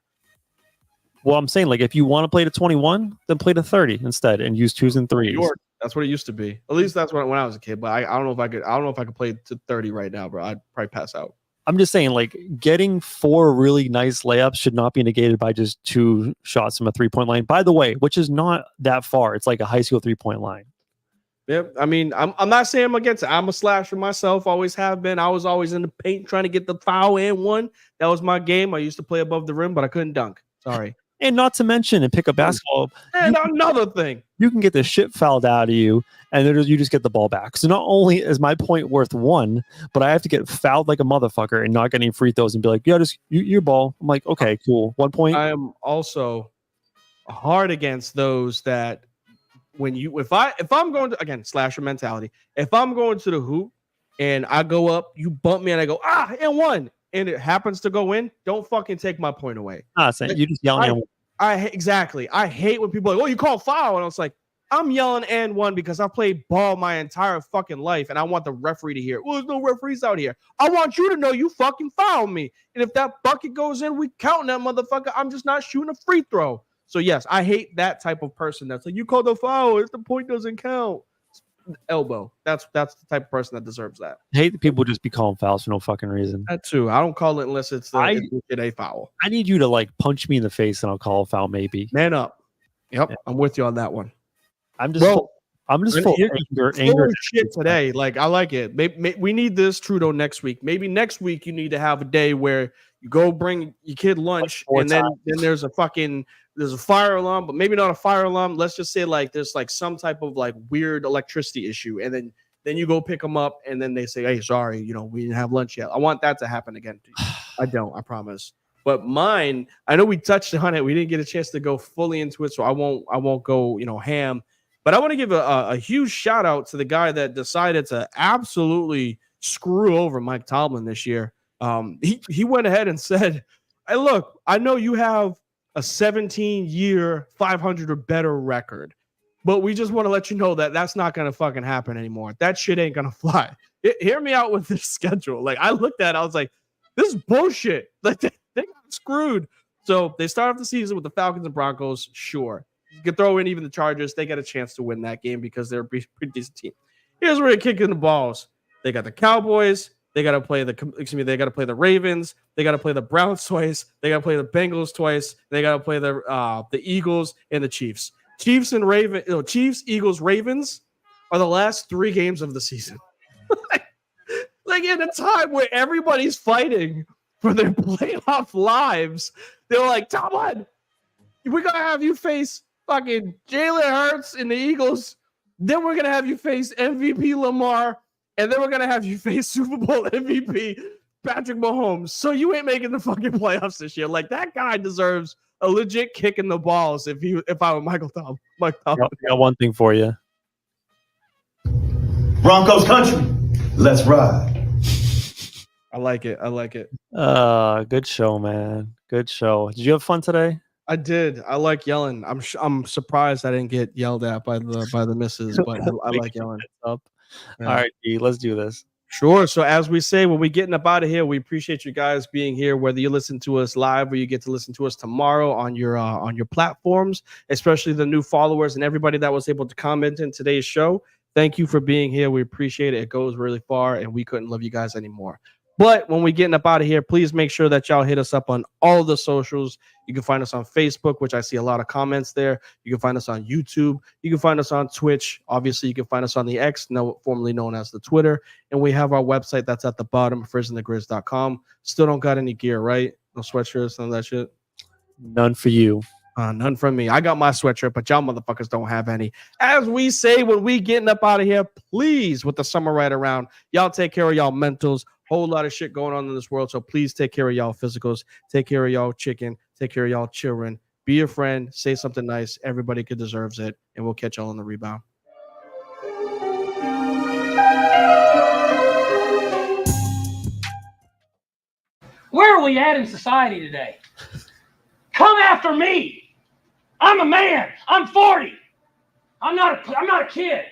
Well, I'm saying, like, if you want to play to 21, then play to 30 instead and use 2s and 3s. That's what it used to be. At least that's when I was a kid. But I don't know if I could. I don't know if I could play to 30 right now, bro. I'd probably pass out. I'm just saying, like, getting 4 really nice layups should not be negated by just 2 shots from a 3-point line. By the way, which is not that far. It's like a high school 3-point line. Yep. I mean, I'm not saying I'm against it. I'm a slasher myself. Always have been. I was always in the paint trying to get the foul and one. That was my game. I used to play above the rim, but I couldn't dunk. Sorry. And not to mention, in pickup basketball, and another thing, you can get the shit fouled out of you, and you just get the ball back. So not only is my point worth 1, but I have to get fouled like a motherfucker and not get any free throws and be like, yeah, just your ball. I'm like, okay, cool. 1 point. I am also hard against those that if I'm going to, again, slasher mentality, if I'm going to the hoop and I go up, you bump me and I go, and 1. And it happens to go in, don't fucking take my point away. You just yelling. Exactly. I hate when people are like, oh, you call foul. And I was like, I'm yelling and 1 because I've played ball my entire fucking life. And I want the referee to hear, well, there's no referees out here. I want you to know you fucking fouled me. And if that bucket goes in, we counting that motherfucker. I'm just not shooting a free throw. So yes, I hate that type of person that's like, you called the foul if the point doesn't count. Elbow. That's the type of person that deserves that. I hate that people just be calling fouls for no fucking reason. That too. I don't call it unless it's a foul. I need you to like punch me in the face and I'll call a foul maybe. Man up. Yep. Yeah. I'm with you on that one. I'm just full anger shit today. Like, I like it. Maybe we need this, Trudeau, next week. Maybe next week you need to have a day where you go bring your kid lunch and then there's a fire alarm, but maybe not a fire alarm. Let's just say like there's like some type of like weird electricity issue, and then you go pick them up, and then they say, "Hey, sorry, we didn't have lunch yet." I want that to happen again. I don't. I promise. But mine, I know we touched on it. We didn't get a chance to go fully into it, so I won't go ham. But I want to give a huge shout out to the guy that decided to absolutely screw over Mike Tomlin this year. He went ahead and said, "Hey, look, I know you have a 17-year 500 or better record, but we just want to let you know that that's not going to fucking happen anymore. That shit ain't going to fly. hear me out with this schedule. Like I looked at it, I was like, this is bullshit. Like they got screwed. So they start off the season with the Falcons and Broncos. Sure. You can throw in even the Chargers. They get a chance to win that game because they're a pretty decent team. Here's where they're kicking the balls. They got the Cowboys. They got to play they got to play the Ravens. They got to play the Browns twice. They got to play the Bengals twice. They got to play the Eagles and the Chiefs. Chiefs, Eagles, Ravens are the last 3 games of the season. like in a time where everybody's fighting for their playoff lives, they're like, Tomlin, we're going to have you face fucking Jalen Hurts and the Eagles. Then we're going to have you face MVP Lamar. And then we're going to have you face Super Bowl MVP Patrick Mahomes. So you ain't making the fucking playoffs this year. Like, that guy deserves a legit kick in the balls if I were Mike Tomlin. I got one thing for you. Broncos country, let's ride. I like it. Good show, man. Good show. Did you have fun today? I did. I like yelling. I'm surprised I didn't get yelled at by the missus, but I like yelling. Up. Yeah. All right, D, let's do this. Sure. So as we say, when we getting up out of here, we appreciate you guys being here, whether you listen to us live or you get to listen to us tomorrow on your platforms, especially the new followers and everybody that was able to comment in today's show. Thank you for being here. We appreciate it. It goes really far, and we couldn't love you guys anymore. But when we getting up out of here, please make sure that y'all hit us up on all the socials. You can find us on Facebook, which I see a lot of comments there. You can find us on YouTube. You can find us on Twitch. Obviously, you can find us on the X, formerly known as the Twitter. And we have our website that's at the bottom, frizzandthegrizz.com. Still don't got any gear, right? No sweatshirts, none of that shit? None for you. None from me. I got my sweatshirt, but y'all motherfuckers don't have any. As we say, when we getting up out of here, please, with the summer right around, y'all take care of y'all mentals. Whole lot of shit going on in this world, so please take care of y'all physicals. Take care of y'all chicken. Take care of y'all children. Be a friend. Say something nice. Everybody could deserves it, and we'll catch y'all on the rebound. Where are we at in society today? Come after me. I'm a man. I'm 40. I'm not a kid.